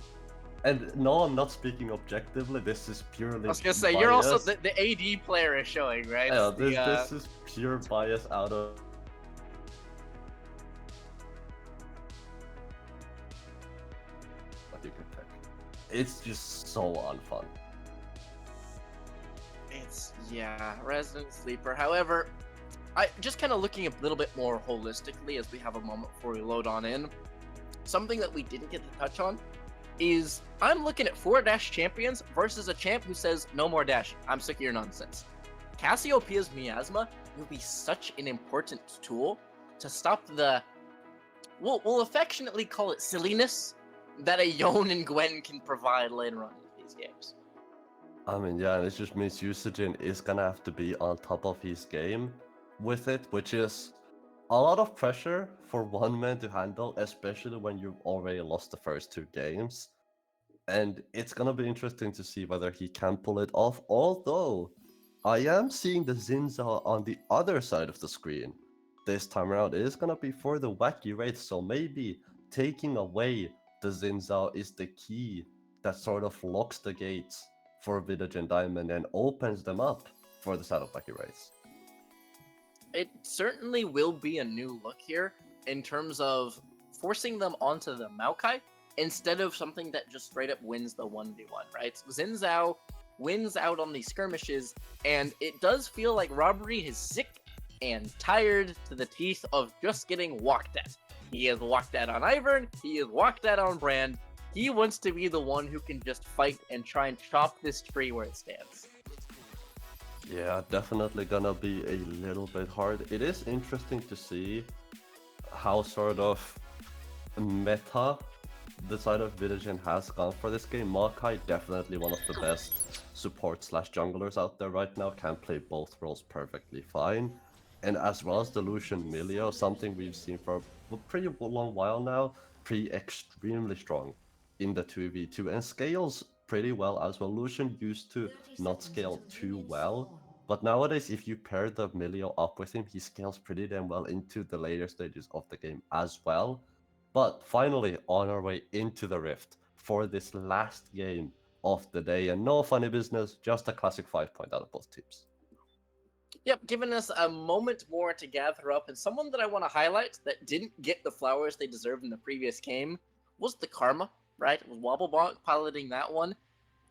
And no, I'm not speaking objectively, this is purely I was gonna say, bias. you're also the AD player is showing, right? Yeah, this is pure bias out of... what you can pick. It's just so unfun. Yeah, Resident Sleeper. However, I just kind of looking a little bit more holistically as we have a moment before we load on in. Something that we didn't get to touch on is I'm looking at 4 dash champions versus a champ who says no more dashing. I'm sick of your nonsense. Cassiopeia's Miasma will be such an important tool to stop the, we'll affectionately call it silliness that a Yone and Gwen can provide later on in these games. I mean, yeah, and it just means Usajin is gonna have to be on top of his game with it, which is a lot of pressure for one man to handle, especially when you've already lost the first 2 games. And it's gonna be interesting to see whether he can pull it off, although I am seeing the Zinza on the other side of the screen. This time around, it is gonna be for the Wacky Wraiths, so maybe taking away the Zinza is the key that sort of locks the gates for Vitagen Diamond and opens them up for the side of Wacky Wraiths. It certainly will be a new look here in terms of forcing them onto the Maokai instead of something that just straight up wins the 1v1, right? Xin Zhao wins out on these skirmishes, and it does feel like Robbery is sick and tired to the teeth of just getting walked at. He is walked at on Ivern, he is walked at on Brand. He wants to be the one who can just fight and try and chop this tree where it stands. Yeah, definitely gonna be a little bit hard. It is interesting to see how sort of meta the side of Vitagen has gone for this game. Makai definitely one of the best support slash junglers out there right now can play both roles perfectly fine. And as well as the Lucian Milio, something we've seen for a pretty long while now, pretty extremely strong in the 2v2 and scales pretty well as well. Lucian used to not scale too well, but nowadays if you pair the Milio up with him, he scales pretty damn well into the later stages of the game as well. But finally, on our way into the Rift for this last game of the day, and no funny business, just a classic 5-point out of both teams. Yep, giving us a moment more to gather up, and someone that I want to highlight that didn't get the flowers they deserved in the previous game was the Karma, right? It was Wobblebonk piloting that one.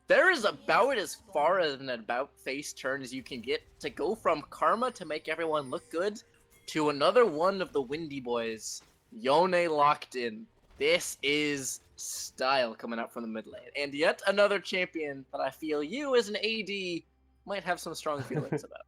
There is about as far as an about-face turn as you can get to go from Karma to make everyone look good to another one of the Windy Boys, Yone locked in. This is style coming out from the mid lane, and yet another champion that I feel you as an AD might have some strong feelings about.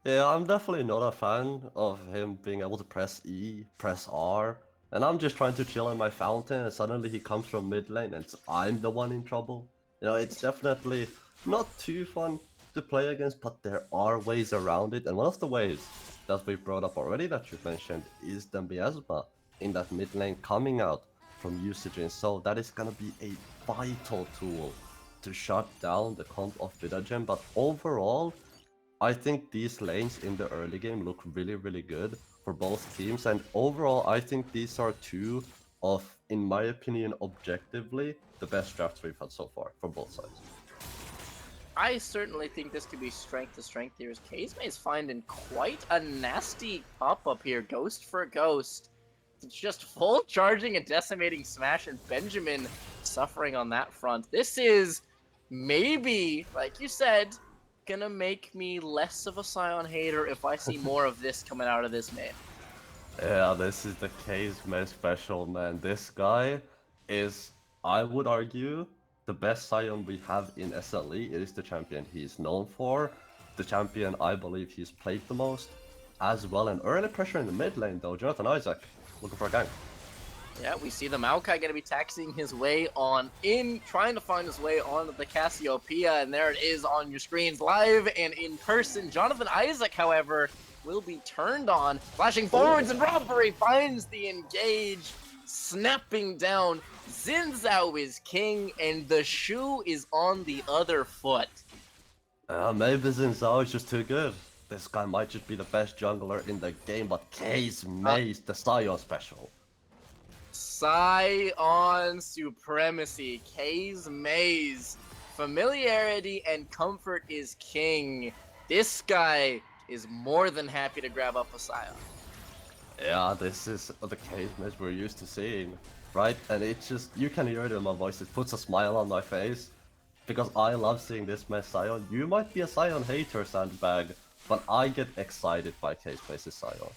Yeah, I'm definitely not a fan of him being able to press E, press R, and I'm just trying to chill in my fountain, and suddenly he comes from mid lane, and I'm the one in trouble. You know, it's definitely not too fun to play against, but there are ways around it, and one of the ways that we brought up already that you mentioned is the miasma in that mid lane coming out from usage, so that is gonna be a vital tool to shut down the comp of Vitagen, but overall, I think these lanes in the early game look really, really good for both teams, and overall I think these are two of, in my opinion, objectively, the best drafts we've had so far for both sides. I certainly think this could be strength to strength here, as Kazme is finding quite a nasty pop-up here, ghost for ghost. It's just full charging and decimating smash, and Benjamin suffering on that front. This is maybe, like you said, gonna make me less of a Sion hater if I see more of this coming out of this man. Yeah, this is the Kazme special, man. This guy is, I would argue, the best Sion we have in SLE. It is the champion he's known for, the champion I believe he's played the most as well. And early pressure in the mid lane though, Jonathan Isaac looking for a gank. Yeah, we see the Maokai going to be taxiing his way on in, trying to find his way onto the Cassiopeia, and there it is on your screens, live and in person. Jonathan Isaac, however, will be turned on, flashing forwards, and Robbery finds the engage, snapping down. Xin Zhao is king, and the shoe is on the other foot. Maybe Xin Zhao is just too good. This guy might just be the best jungler in the game, but Kazme is the Sion special. Scion supremacy. K's maze. Familiarity and comfort is king. This guy is more than happy to grab up a Scion. Yeah, this is the Kazme we're used to seeing, right? And it's just, you can hear it in my voice, it puts a smile on my face, because I love seeing this mess Scion. You might be a Scion hater, Sandbag, but I get excited by Kazme's Scion.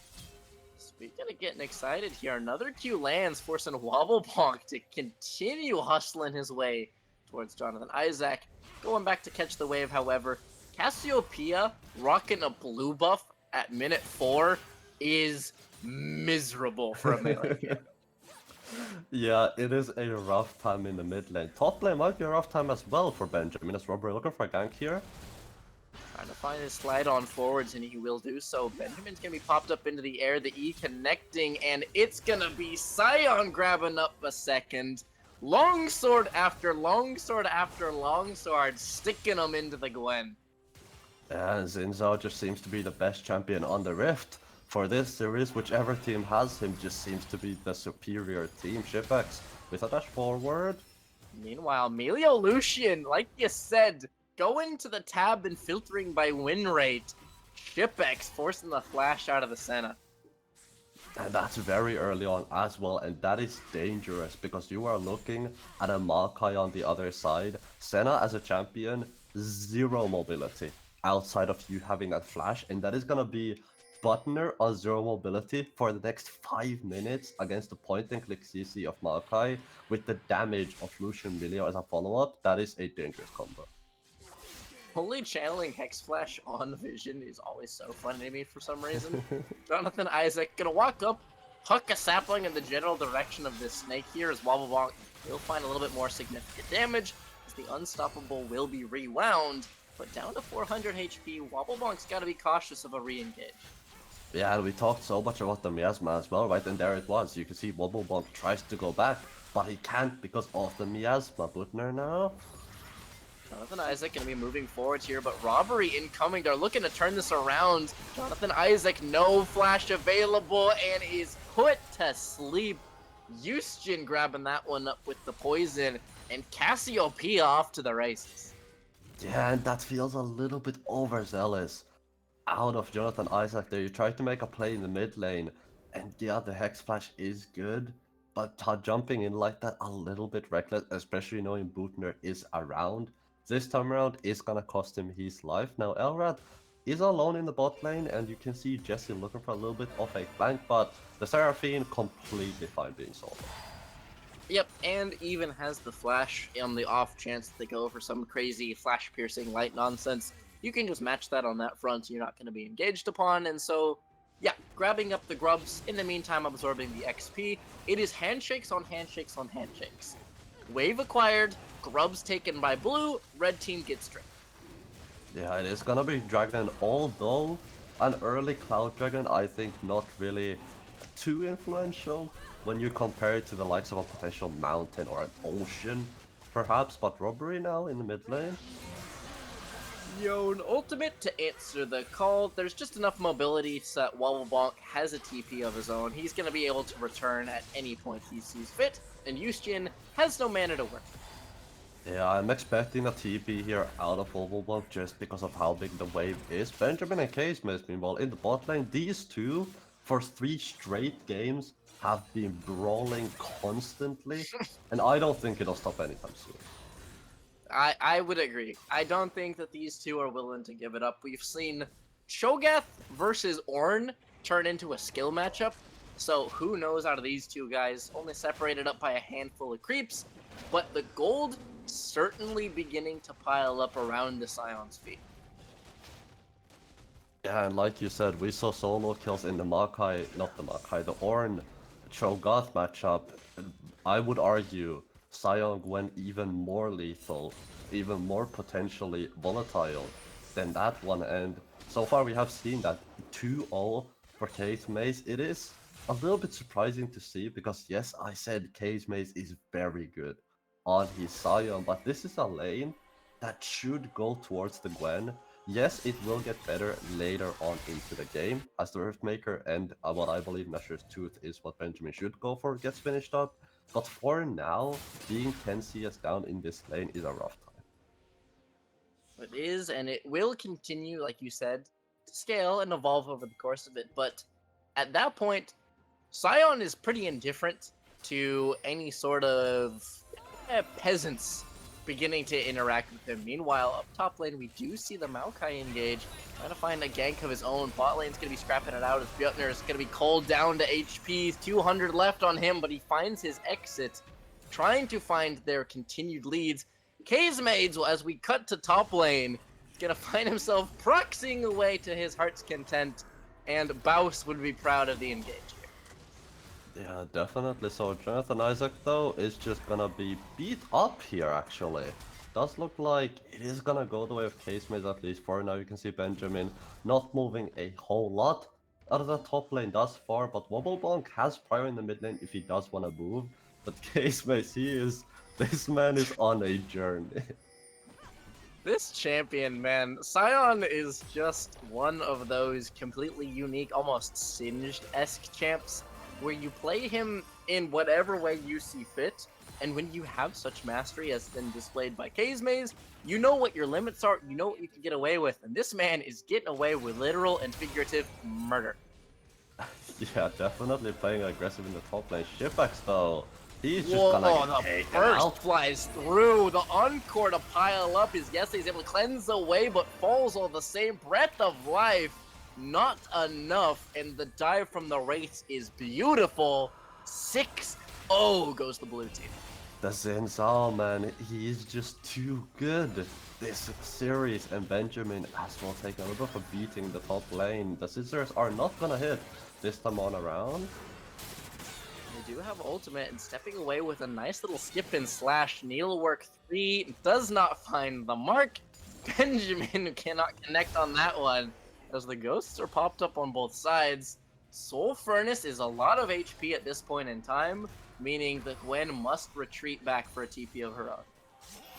Speaking of getting excited here, another Q lands, forcing Wobblebonk to continue hustling his way towards Jonathan Isaac. Going back to catch the wave, however, Cassiopeia rocking a blue buff at minute 4 is miserable for a melee game. Yeah, it is a rough time in the mid lane. Top lane might be a rough time as well for Benjamin, as Robert looking for a gank here. Trying to find his slide on forwards, and he will do so. Benjamin's going to be popped up into the air, the E connecting, and it's going to be Scion grabbing up a second. Longsword after longsword after longsword, sticking them into the Gwen. And Xin Zhao just seems to be the best champion on the Rift. For this series, whichever team has him just seems to be the superior team. Shipex with a dash forward. Meanwhile, Melio Lucian, like you said, going to the tab and filtering by win rate. Shipex forcing the flash out of the Senna. And that's very early on as well, and that is dangerous because you are looking at a Maokai on the other side. Senna as a champion, 0 mobility outside of you having that flash, and that is gonna be Butner on 0 mobility for the next 5 minutes against the point-and-click CC of Maokai with the damage of Lucian Milio as a follow-up. That is a dangerous combo. Only channeling Hex Flash on Vision is always so fun to me for some reason. Jonathan Isaac gonna walk up, huck a sapling in the general direction of this snake here as Wobblebonk will find a little bit more significant damage. The Unstoppable will be rewound, but down to 400 HP, Wobblebunk's got to be cautious of a re-engage. Yeah, we talked so much about the miasma as well, right? And there it was. You can see Wobblebump tries to go back, but he can't because of the miasma. Butner now. Jonathan Isaac going to be moving forward here, but Robbery incoming. They're looking to turn this around. Jonathan Isaac, no flash available, and is put to sleep. Yusjin grabbing that one up with the poison, and Cassiopeia off to the races. Yeah, and that feels a little bit overzealous. Out of Jonathan Isaac there, you try to make a play in the mid lane, and yeah, the Hex Flash is good, but jumping in like that a little bit reckless, especially knowing Butner is around. This time around is gonna cost him his life. Now Elrad is alone in the bot lane, and you can see Jesse looking for a little bit of a flank, but the Seraphine completely fine being solo. Yep, and even has the flash on the off chance that they go for some crazy flash piercing light nonsense. You can just match that on that front, so you're not going to be engaged upon, and so, yeah, grabbing up the grubs, in the meantime absorbing the XP. It is handshakes on handshakes on handshakes. Wave acquired, grubs taken by blue, red team gets stripped. Yeah, it is gonna be Dragon, although an early Cloud Dragon, I think not really too influential when you compare it to the likes of a potential mountain or an ocean, perhaps, but Robbery now in the mid lane. Yone ultimate to answer the call. There's just enough mobility so that Wobblebonk has a TP of his own. He's going to be able to return at any point he sees fit, and Yusjin has no mana to work. Yeah, I'm expecting a TP here out of Wobblebump just because of how big the wave is. Benjamin and Casemace, meanwhile, in the bot lane, these two, for 3 straight games, have been brawling constantly, and I don't think it'll stop anytime soon. I would agree. I don't think that these two are willing to give it up. We've seen Cho'Gath versus Ornn turn into a skill matchup, so who knows out of these two guys, only separated up by a handful of creeps, but the gold certainly beginning to pile up around the Scion's feet. Yeah, and like you said, we saw solo kills in the the Ornn Cho'Gath matchup. I would argue Sion went even more lethal, even more potentially volatile than that one, and so far we have seen that 2-0 for Casemace. It is a little bit surprising to see because yes, I said Casemace is very good on his Sion, but this is a lane that should go towards the Gwen. Yes, it will get better later on into the game as the Earthmaker and what I believe Nashor's Tooth is what Benjamin should go for gets finished up. But for now, being 10 CS down in this lane is a rough time. It is, and it will continue, like you said, to scale and evolve over the course of it. But at that point, Sion is pretty indifferent to any sort of peasants beginning to interact with him. Meanwhile, up top lane, we do see the Maokai engage, trying to find a gank of his own. Bot lane's going to be scrapping it out as Bjotner is going to be cold down to HP. 200 left on him, but he finds his exit, trying to find their continued leads. Casemace, as we cut to top lane, is going to find himself proxying away to his heart's content, and Baus would be proud of the engage. Yeah, definitely. So Jonathan Isaac, though, is just gonna be beat up here, actually. Does look like it is gonna go the way of Casemace, at least for now. You can see Benjamin not moving a whole lot out of the top lane thus far, but Wobblebonk has prior in the mid lane if he does want to move. But Casemace, this man is on a journey. This champion, man, Sion is just one of those completely unique, almost Singed-esque champs, where you play him in whatever way you see fit, and when you have such mastery as been displayed by Casemace, you know what your limits are, you know what you can get away with, and this man is getting away with literal and figurative murder. Yeah, definitely playing aggressive in the top lane. Shipax, though, he's just Whoa, gonna the take it burst out. flies through. The Encore to pile up is yes, he's able to cleanse away, but falls all the same. Breath of life, not enough, and the dive from the Wraiths is beautiful. 6-0 goes the blue team. The Zinzal, man, he is just too good this series, and Benjamin as well taking a little bit of a beating in the top lane. The scissors are not gonna hit this time on around. They do have ultimate, and stepping away with a nice little skip and slash. Needlework 3 does not find the mark. Benjamin cannot connect on that one, as the ghosts are popped up on both sides. Soul Furnace is a lot of HP at this point in time, meaning that Gwen must retreat back for a TP of her own.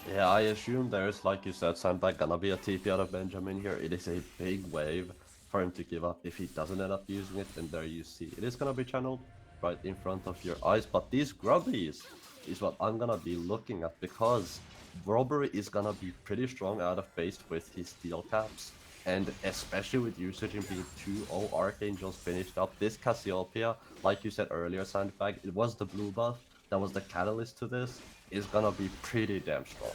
Yeah, I assume there's, like you said, Sandbag gonna be a TP out of Benjamin here. It is a big wave for him to give up if he doesn't end up using it, and there you see. It is gonna be channeled right in front of your eyes, but these grubbies is what I'm gonna be looking at, because Robbery is gonna be pretty strong out of base with his steel caps, and especially with usage being 2-0 Archangels finished up. This Cassiopeia, like you said earlier, Sandbag, it was the blue buff that was the catalyst to this, is gonna be pretty damn strong.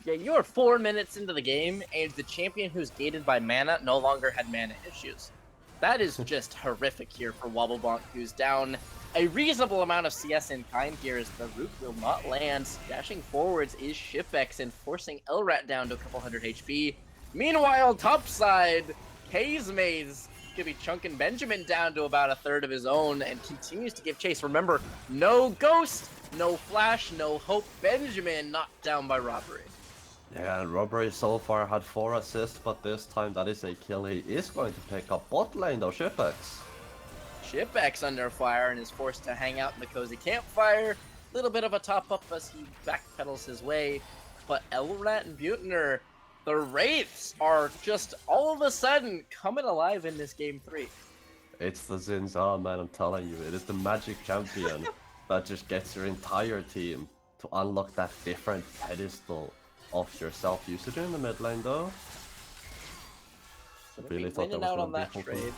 Yeah, you are 4 minutes into the game, and the champion who's gated by mana no longer had mana issues. That is just horrific here for Wobblebonk, who's down a reasonable amount of CS in kind here, as the root will not land. Dashing forwards is Shipex and forcing Elrat down to a couple hundred HP. Meanwhile, topside, Maze gonna be chunking Benjamin down to about a third of his own and continues to give chase. Remember, no ghost, no flash, no hope. Benjamin knocked down by Robbery. Yeah, and Robbery so far had 4 assists, but this time that is a kill. He is going to pick up bot lane though, Shipex. Shipex under fire and is forced to hang out in the cozy campfire. Little bit of a top up as he backpedals his way. But Elrat and Butner, the Wraiths, are just all of a sudden coming alive in this game 3. It's the Zinza, man, I'm telling you. It is the magic champion that just gets your entire team to unlock that different pedestal of your self-usage in the mid lane though. Really thought that was out gonna on be that helpful. trade.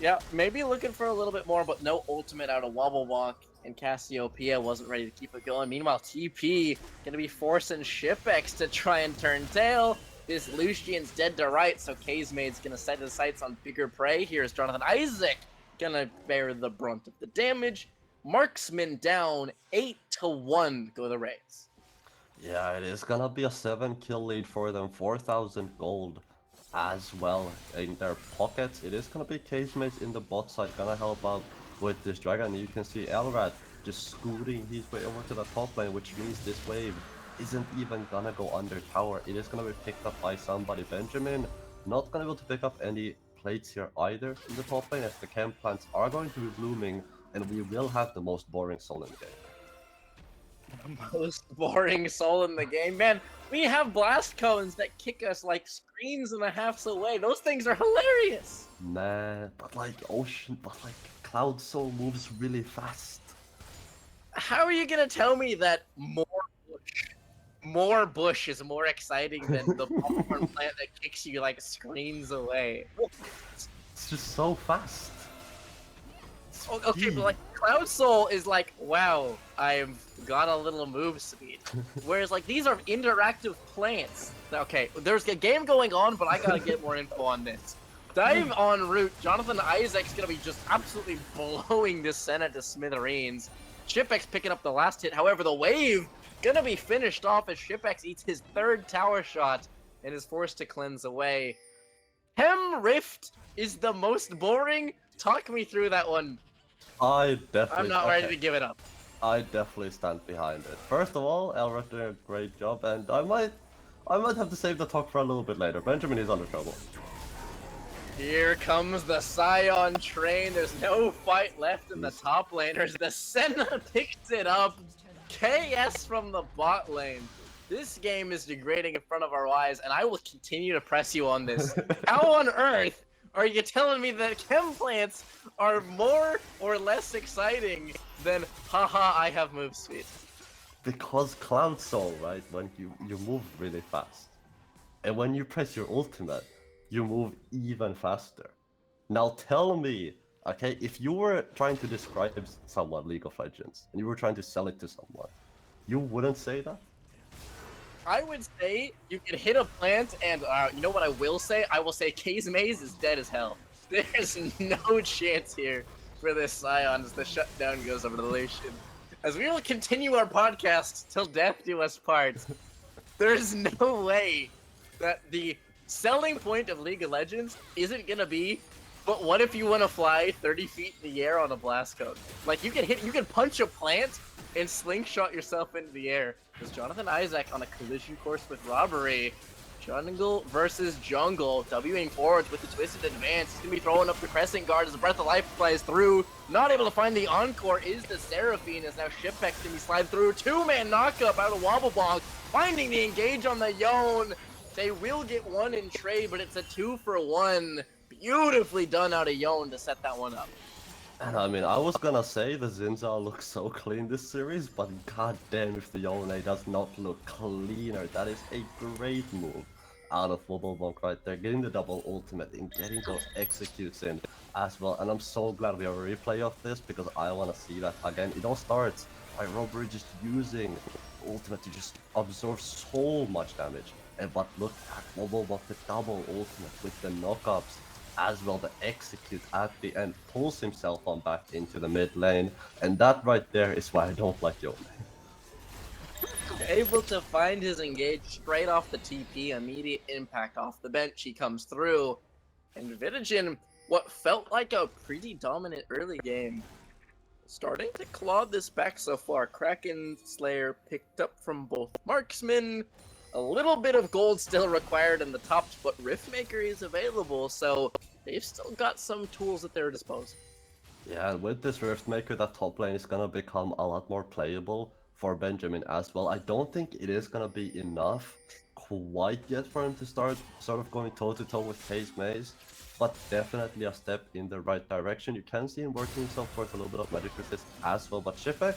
Yeah, maybe looking for a little bit more, but no ultimate out of Wobblewonk, and Cassiopeia wasn't ready to keep it going. Meanwhile, TP gonna be forcing Shipex to try and turn tail. This Lucian's dead to right, so Kazemade's gonna set his sights on bigger prey. Here's Jonathan Isaac gonna bear the brunt of the damage. Marksman down 8-1 go the Wraiths. Yeah, it is gonna be a 7 kill lead for them, 4,000 gold as well in their pockets. It is gonna be Casemates in the bot side, gonna help out with this dragon. You can see Elrat just scooting his way over to the top lane, which means this wave isn't even gonna go under tower. It is gonna be picked up by somebody. Benjamin not gonna be able to pick up any plates here either in the top lane, as the camp plants are going to be blooming, and we will have the most boring soul in the game. Most boring soul in the game. Man, we have blast cones that kick us like screens and a half away. Those things are hilarious. Nah, but like Cloud Soul moves really fast. How are you gonna tell me that more bush is more exciting than the popcorn plant that kicks you like screens away? It's just so fast. Okay, but like Cloud Soul is like, wow, I've got a little move speed. Whereas like these are interactive plants. Okay, there's a game going on, but I gotta get more info on this. Dive en route. Jonathan Isaac's gonna be just absolutely blowing this Senna to smithereens. Shipex picking up the last hit. However, the wave gonna be finished off as Shipex eats his 3rd tower shot and is forced to cleanse away. Hem Rift is the most boring. Talk me through that one. I definitely. I'm not ready to give it up. I definitely stand behind it. First of all, Elrat did a great job, and I might have to save the talk for a little bit later. Benjamin is under trouble. Here comes the Scion train. There's no fight left in the top laners. The Senna picks it up. KS from the bot lane. This game is degrading in front of our eyes, and I will continue to press you on this. How on earth are you telling me that chem plants are more or less exciting than, haha, I have move speed? Because Cloud Soul, right, when you move really fast. And when you press your ultimate, you move even faster. Now tell me, okay, if you were trying to describe someone League of Legends, and you were trying to sell it to someone, you wouldn't say that? I would say you can hit a plant, and you know what I will say? I will say Maze is dead as hell. There's no chance here for this Scion as the shutdown goes over the Lucian. As we will continue our podcast till death do us part, there's no way that the selling point of League of Legends isn't gonna be But what if you want to fly 30 feet in the air on a blast cone? Like you can punch a plant and slingshot yourself into the air. There's Jonathan Isaac on a collision course with Robbery. Jungle versus Jungle, Wing forwards with the twisted advance. He's gonna be throwing up the crescent guard as the Breath of Life flies through. Not able to find the encore is the Seraphine, as now Shippex gonna be slide through. Two-man knockup out of Wobblebonk, finding the engage on the Yone. They will get one in trade, but it's a 2-for-1. Beautifully done out of Yone to set that one up. And I mean, I was gonna say the Zinza looks so clean this series, but goddamn if the Yone does not look cleaner. That is a great move out of Wobblebonk right there, getting the double ultimate and getting those executes in as well. And I'm so glad we have a replay of this because I want to see that again. It all starts by Robbery just using ultimate to just absorb so much damage. But look at Wobblebonk, the double ultimate with the knockups as well, the execute at the end, pulls himself on back into the mid lane, and that right there is why I don't like Yone. Able to find his engage straight off the TP, immediate impact off the bench, he comes through, and Vitagen, what felt like a pretty dominant early game, starting to claw this back so far. Kraken Slayer picked up from both marksmen, a little bit of gold still required in the tops, but Riftmaker is available, so they've still got some tools at their disposal. Yeah, with this Riftmaker, that top lane is gonna become a lot more playable for Benjamin as well. I don't think it is gonna be enough quite yet for him to start sort of going toe-to-toe with Case Maze, but definitely a step in the right direction. You can see him working himself towards a little bit of magic resist as well, but Shippex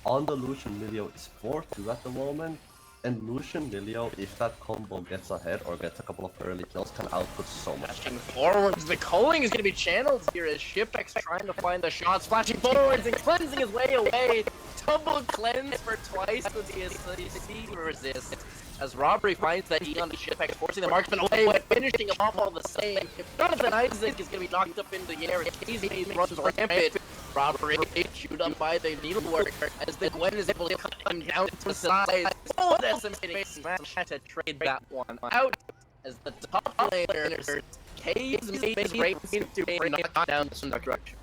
on the Lucian Lilio is 4-2 at the moment. And Lucian Lilio, if that combo gets ahead or gets a couple of early kills, can output so much. Flashing forwards, the culling is going to be channeled here as Shippex trying to find the shots, flashing forwards and cleansing his way away. Double cleanse for twice with the SNC resist. As Robbery finds that E on the Shippex, forcing the marksman away, but finishing him off all the same. Jonathan Isaac is going to be knocked up into the air. Casey runs rampant. Robbery chewed up by the needlework as the Gwen is able to cut him down to the side. Oh, that's amazing smash to trade that one out as the top laners K's maze right into a knockdown in the direction.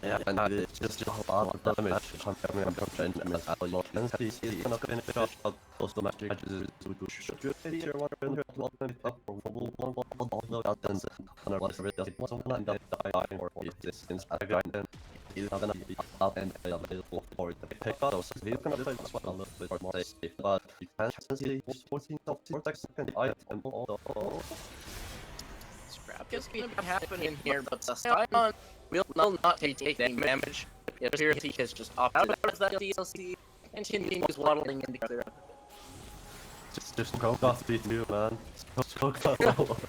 Yeah, and it's just a lot of damage coming from Benjamin as well. You can see he's not going to finish off those magic matches with should be here one in here to open up for Wobble out and on what is really someone dying or this since I got then he's not gonna be up and available for the pick up, so he's gonna play this one a little bit more safe, but you can see he's 14 top 4 second item although Scrap is going to be happening here, but the Sion will not take any damage. It appears he has just opted out of that DLC and continues waddling in the other. just go off B2, man. Just go off.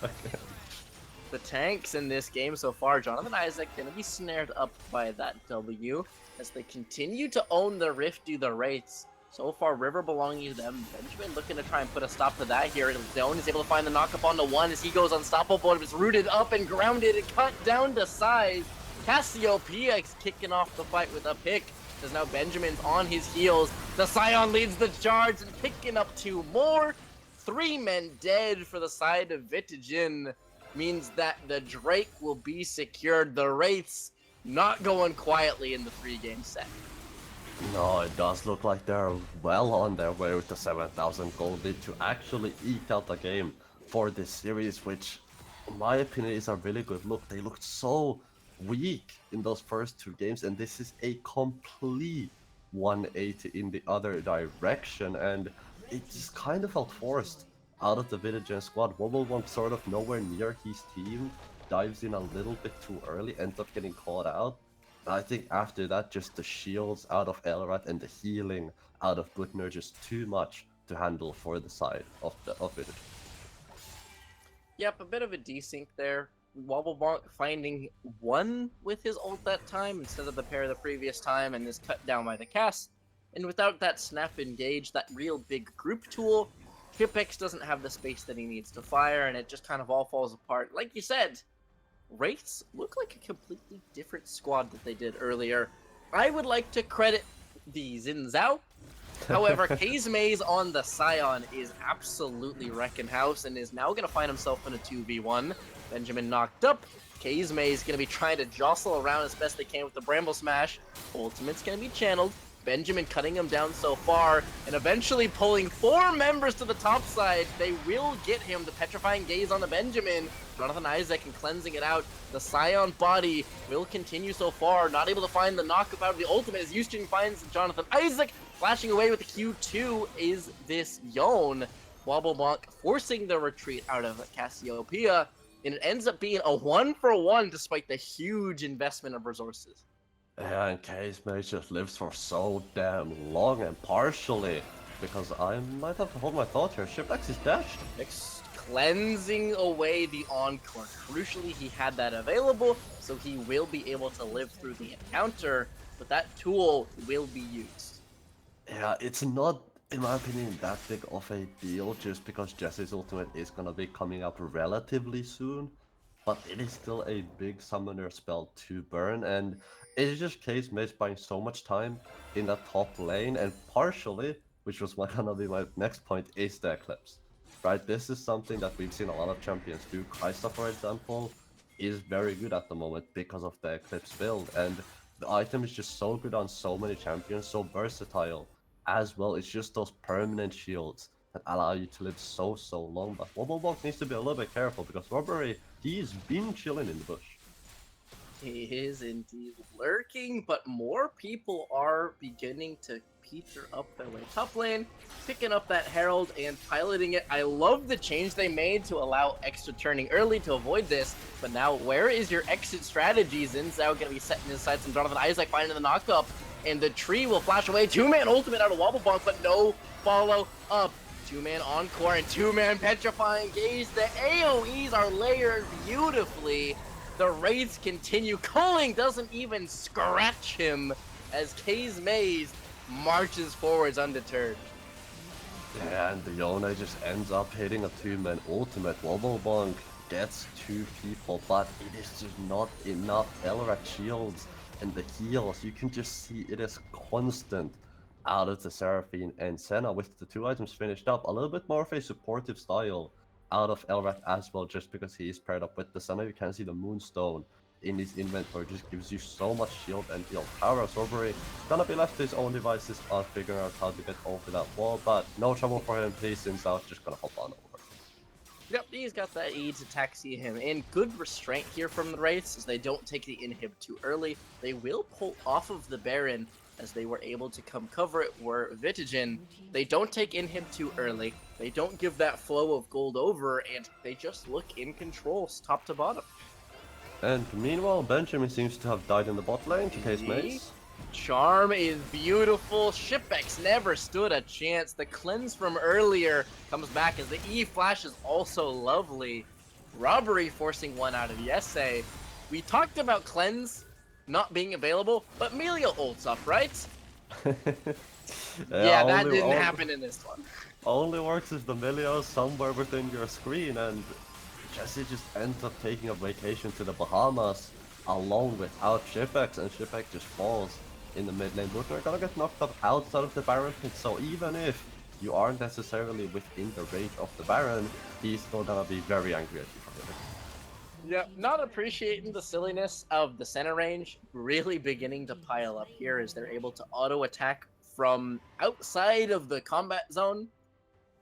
The tanks in this game so far, Jonathan Isaac going to be snared up by that W as they continue to own the Rift due the Wraiths. So far, River belonging to them. Benjamin looking to try and put a stop to that here. Zone is able to find the knock-up on the one as he goes unstoppable. It was rooted up and grounded and cut down to size. Cassio PX kicking off the fight with a pick. As now Benjamin's on his heels. The Scion leads the charge and picking up 2 more. 3 men dead for the side of Vitagen. Means that the Drake will be secured. The Wraiths not going quietly in the 3-game set. No, it does look like they're well on their way with the 7,000 gold lead to actually eke out the game for this series, which in my opinion is a really good look. They looked so weak in those first 2 games, and this is a complete 180 in the other direction, and it just kind of felt forced out of the Vitagen squad. Wobblebonk sort of nowhere near his team, dives in a little bit too early, ends up getting caught out. I think after that, just the shields out of Elrat and the healing out of Gutner just too much to handle for the side of it. Yep, a bit of a desync there. Wobblebonk finding 1 with his ult that time instead of the pair the previous time, and is cut down by the cast. And without that snap engage, that real big group tool, Shippex doesn't have the space that he needs to fire, and it just kind of all falls apart. Like you said, Wraiths look like a completely different squad that they did earlier. I would like to credit the Xin Zhao. However, K's Maze on the Scion is absolutely wrecking house and is now going to find himself in a 2v1. Benjamin knocked up. Kazme is going to be trying to jostle around as best they can with the Bramble Smash. Ultimate's going to be channeled. Benjamin cutting him down so far, and eventually pulling 4 members to the top side. They will get him. The Petrifying Gaze on the Benjamin. Jonathan Isaac and cleansing it out. The Scion body will continue so far. Not able to find the knockout of the ultimate as Yushin finds Jonathan Isaac. Flashing away with the Q2 is this Yon. Wobblebonk forcing the retreat out of Cassiopeia. And it ends up being a 1-for-1 despite the huge investment of resources. Yeah, and Kazme just lives for so damn long, and partially because I might have to hold my thought here. Shipex is dashed. Cleansing away the Encore. Crucially, he had that available, so he will be able to live through the encounter, but that tool will be used. Yeah, it's not, in my opinion, that big of a deal just because Jesse's ultimate is gonna be coming up relatively soon. But it is still a big summoner spell to burn, and it's just Kazme buying so much time in that top lane, and partially, which was gonna be my next point, is the Eclipse. Right, this is something that we've seen a lot of champions do. Kaisa, for example, is very good at the moment because of the Eclipse build, and the item is just so good on so many champions, so versatile as well. It's just those permanent shields that allow you to live so long. But Wobblebonk needs to be a little bit careful because Robbery, he's been chilling in the bush. He is indeed lurking, but more people are beginning to peter up their way top lane, picking up that Herald and piloting it. I love the change they made to allow extra turning early to avoid this, but now where is your exit strategy? Zinzao going to be setting his sights on Jonathan Isaac finding the knockup, and the tree will flash away. 2-man ultimate out of Wobblebonk, but no follow up. 2-man Encore and 2-man Petrifying Gaze. The AoEs are layered beautifully. The Wraiths continue. Culling doesn't even scratch him as Kazme marches forwards undeterred. Yeah, and the Yone just ends up hitting a 2-man ultimate. Wobblebonk gets 2 people, but it is just not enough. Elrat shields and the heals, you can just see it is constant out of the Seraphine and Senna with the 2 items finished up. A little bit more of a supportive style out of Elrat as well, just because he is paired up with the Senna. You can see the Moonstone in his inventory just gives you so much shield and heal power. Sorbery gonna be left to his own devices on figuring out how to get over that wall, but no trouble for him. Please, since I was just gonna hop on over. Yep, he's got that E to taxi him in. Good restraint here from the Wraiths as they don't take the inhib too early. They will pull off of the Baron as they were able to come cover it were Vitagen. They don't take inhib too early. They don't give that flow of gold over, and they just look in control top to bottom. And meanwhile, Benjamin seems to have died in the bot lane to Kazme's. Charm is beautiful. Shipex never stood a chance. The cleanse from earlier comes back as the E flash is also lovely. Robbery forcing one out of Yesei. We talked about cleanse not being available, but Melia ults up, right? Yeah, that didn't happen in this one. Only works if the Melia is somewhere within your screen, and Jesse just ends up taking a vacation to the Bahamas along without Shipex, and Shipex just falls in the mid lane. But they're gonna get knocked up outside of the Baron pit, so even if you aren't necessarily within the range of the Baron, he's still gonna be very angry at you for it. Yeah, not appreciating the silliness of the center range, really beginning to pile up here as they're able to auto attack from outside of the combat zone.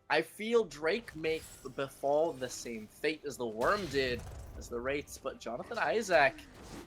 I feel Drake may befall the same fate as the Worm did as the Wraiths, but Jonathan Isaac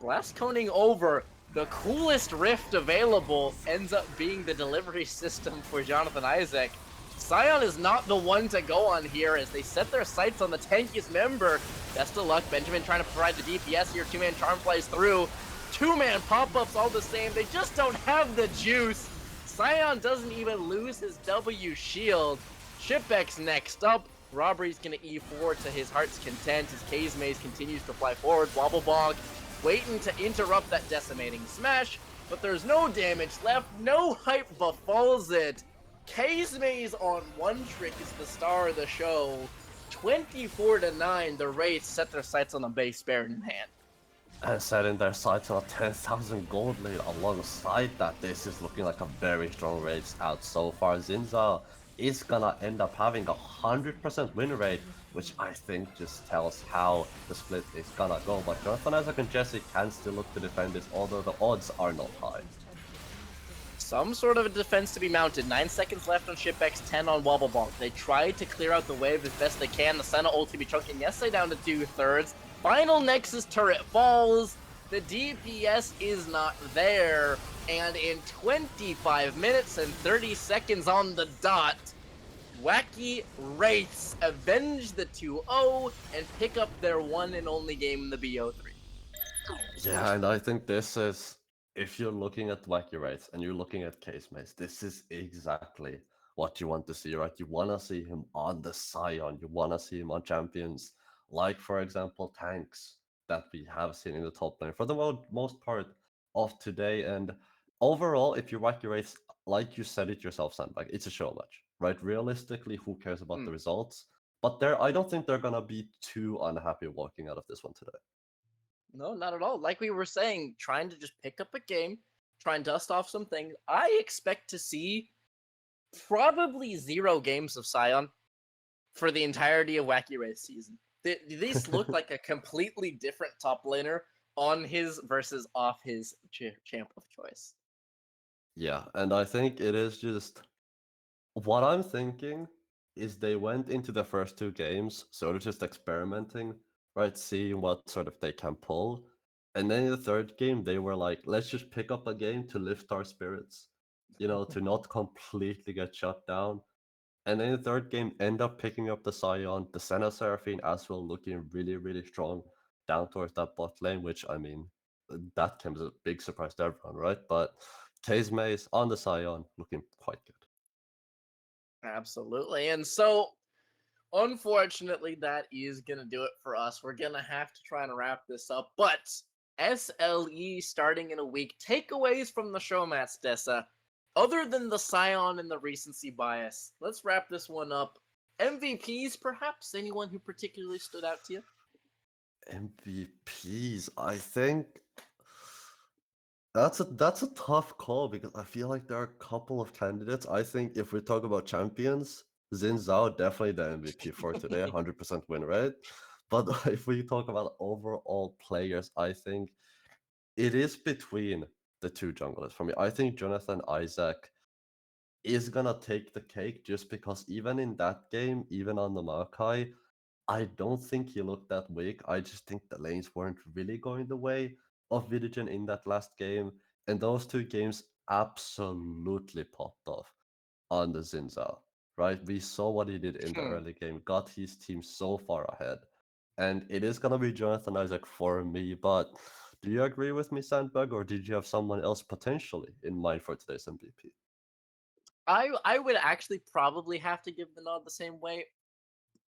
blast coning over. The coolest rift available ends up being the delivery system for Jonathan Isaac. Scion is not the one to go on here as they set their sights on the tankiest member. Best of luck, Benjamin trying to provide the DPS here. 2-man charm flies through. 2-man pop-ups all the same. They just don't have the juice. Scion doesn't even lose his W shield. Shipex next up. Robbery's gonna E forward to his heart's content as Kazme continues to fly forward. Wobblebonk waiting to interrupt that decimating smash, but there's no damage left. No hype befalls it. Kazme's on one trick is the star of the show. 24-9, the Wraiths set their sights on the base Baron in hand. And setting their sights on a 10,000 gold lead alongside that, this is looking like a very strong race out so far. Zinza is gonna end up having 100% win rate, which I think just tells how the split is gonna go. But Jonathan Isaac and Jesse can still look to defend this, although the odds are not high. Some sort of a defense to be mounted. 9 seconds left on Shipx, 10 on Wobblebonk. They tried to clear out the wave as best they can. The Senna ult to be chunking Yesai down to 2/3. Final Nexus turret falls. The DPS is not there. And in 25 minutes and 30 seconds on the dot, Wacky Wraiths avenge the 2-0 and pick up their one and only game in the BO3. Yeah, and I think this is, if you're looking at Wacky Rates and you're looking at Case Maze, this is exactly what you want to see, right? You want to see him on the Scion, you want to see him on champions, like, for example, tanks that we have seen in the top lane for the most part of today. And overall, if you Wacky Rates, like you said it yourself, Sandbag, it's a show match, right? Realistically, who cares about the results? But I don't think they're gonna be too unhappy walking out of this one today. No, not at all. Like we were saying, trying to just pick up a game, try and dust off some things. I expect to see probably 0 games of Scion for the entirety of Wacky Race season. These look like a completely different top laner on his versus off his champ of choice. Yeah, and I think it is just what I'm thinking is they went into the first 2 games sort of just experimenting, right? Seeing what sort of they can pull. And then in the third game, they were like, let's just pick up a game to lift our spirits, to not completely get shut down. And then the third game, end up picking up the Scion, the Senna Seraphine as well, looking really, really strong down towards that bot lane, which, I mean, that came as a big surprise to everyone, right? But Case Maze on the Scion, looking quite good. Absolutely. And so, unfortunately, that is going to do it for us. We're going to have to try and wrap this up. But SLE starting in a week. Takeaways from the Showmatch, Dessa. Other than the Scion and the recency bias, let's wrap this one up. MVPs, perhaps? Anyone who particularly stood out to you? MVPs, I think that's a tough call because I feel like there are a couple of candidates. I think if we talk about champions, Xin Zhao definitely the MVP for today, 100% win rate. But if we talk about overall players, I think it is between the 2 junglers for me. I think Jonathan Isaac is gonna take the cake just because even in that game, even on the Maokai, I don't think he looked that weak. I just think the lanes weren't really going the way of Vitagen in that last game. And those 2 games absolutely popped off on the Xin Zhao, right? We saw what he did in the early game, got his team so far ahead. And it is going to be Jonathan Isaac for me. But do you agree with me, Sandberg, or did you have someone else potentially in mind for today's MVP? I would actually probably have to give the nod the same way,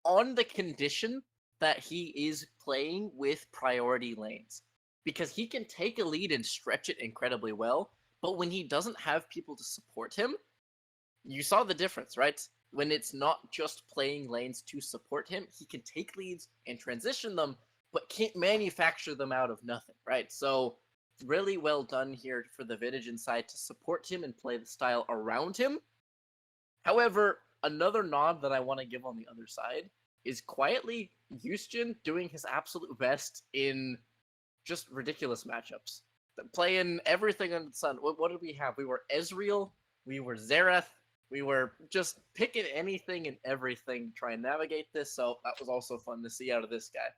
on the condition that he is playing with priority lanes. Because he can take a lead and stretch it incredibly well, but when he doesn't have people to support him, you saw the difference, right? When it's not just playing lanes to support him, he can take leads and transition them, but can't manufacture them out of nothing, right? So, really well done here for the Vitagen side to support him and play the style around him. However, another nod that I want to give on the other side is quietly Houston doing his absolute best in just ridiculous matchups. Playing everything under the sun. What did we have? We were Ezreal, we were Xerath, we were just picking anything and everything to try and navigate this, so that was also fun to see out of this guy.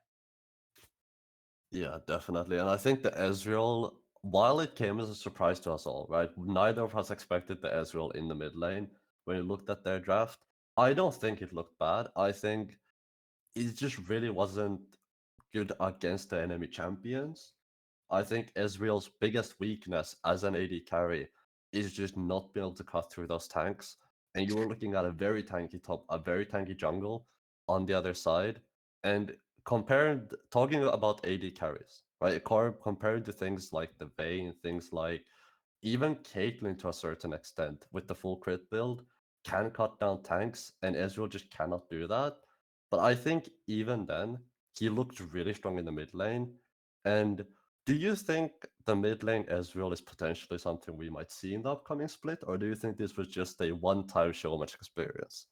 Yeah, definitely. And I think the Ezreal, while it came as a surprise to us all, right? Neither of us expected the Ezreal in the mid lane when we looked at their draft. I don't think it looked bad. I think it just really wasn't good against the enemy champions. I think Ezreal's biggest weakness as an AD carry is just not being able to cut through those tanks. And you were looking at a very tanky top, a very tanky jungle on the other side. And talking about AD carries, right? Compared to things like the Vayne, things like even Caitlyn to a certain extent with the full crit build can cut down tanks, and Ezreal just cannot do that. But I think even then, he looked really strong in the mid lane. And do you think the mid lane Ezreal is potentially something we might see in the upcoming split, or do you think this was just a one-time Showmatch experience?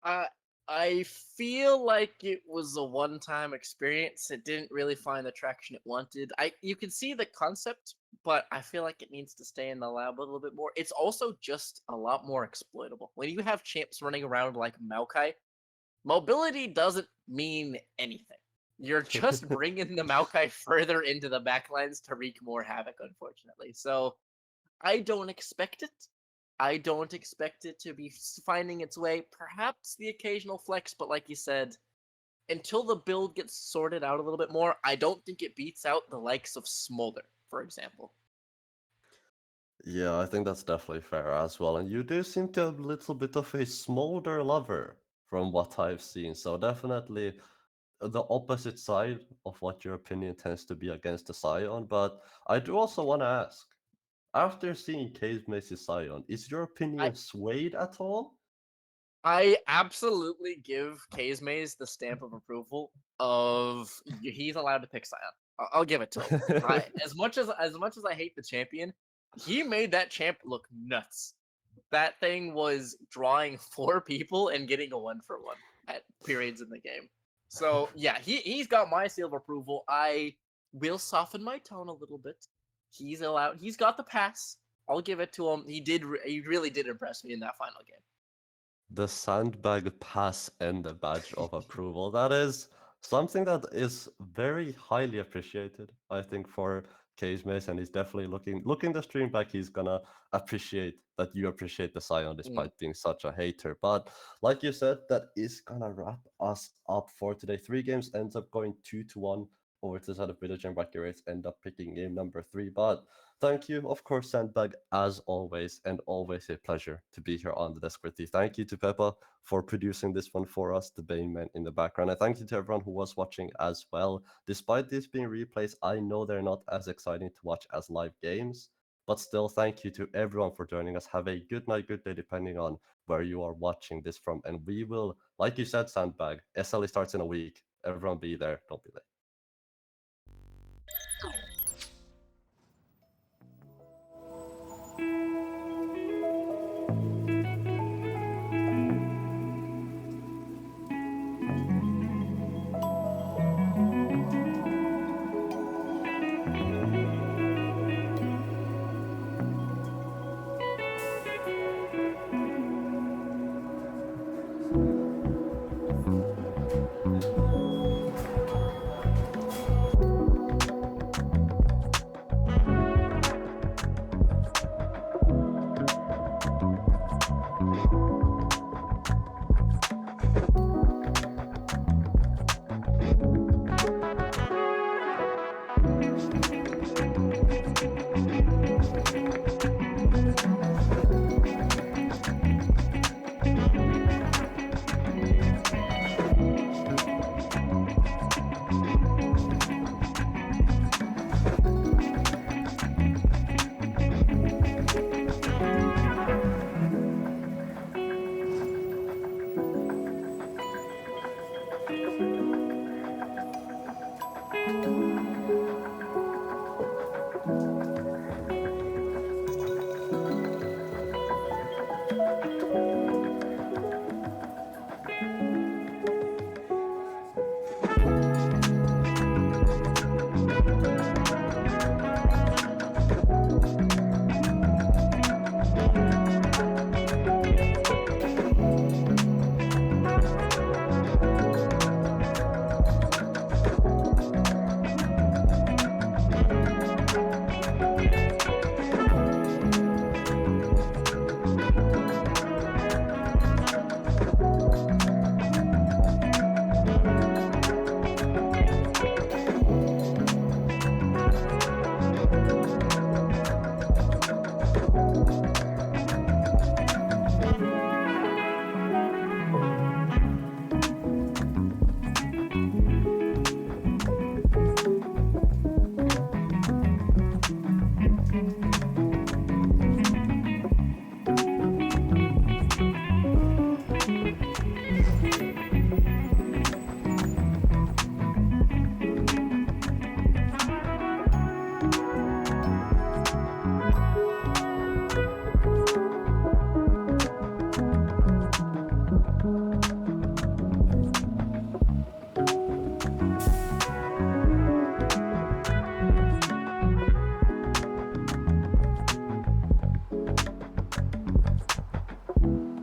Uh, I feel like it was a one-time experience. It didn't really find the traction it wanted. You can see the concept, but I feel like it needs to stay in the lab a little bit more. It's also just a lot more exploitable. When you have champs running around like Maokai, mobility doesn't mean anything. You're just bringing the Maokai further into the backlines to wreak more havoc, unfortunately. So I don't expect it. I don't expect it to be finding its way. Perhaps the occasional flex, but like you said, until the build gets sorted out a little bit more, I don't think it beats out the likes of Smolder, for example. Yeah, I think that's definitely fair as well. And you do seem to have a little bit of a smolder lover from what I've seen. So definitely the opposite side of what your opinion tends to be against the Scion. But I do also want to ask, after seeing Cave Mace's Scion, is your I opinion swayed at all? I absolutely give Maze the stamp of approval of he's allowed to pick Scion. I'll give it to him. As much as I hate the champion, he made that champ look nuts. That thing was drawing 4 people and getting a 1-for-1 at periods in the game. So yeah, he's got my seal of approval. I will soften my tone a little bit. He's allowed. He's got the pass. I'll give it to him. He really did impress me in that final game. The sandbag pass and the badge of approval. That is something that is very highly appreciated, I think, for Case Mace, and he's definitely looking the stream back. He's gonna appreciate that you appreciate the Scion Mm. despite being such a hater. But like you said, that is gonna wrap us up for today. 3 games ends up going 2-1 over to the side of Village, and Wacky Wraiths end up picking game number 3. But thank you, of course, Sandbag, as always, and always a pleasure to be here on the desk with you. Thank you to Peppa for producing this one for us, the Bane Man in the background. And thank you to everyone who was watching as well. Despite this being replays, I know they're not as exciting to watch as live games. But still, thank you to everyone for joining us. Have a good night, good day, depending on where you are watching this from. And we will, like you said, Sandbag, SLE starts in a week. Everyone be there. Don't be late.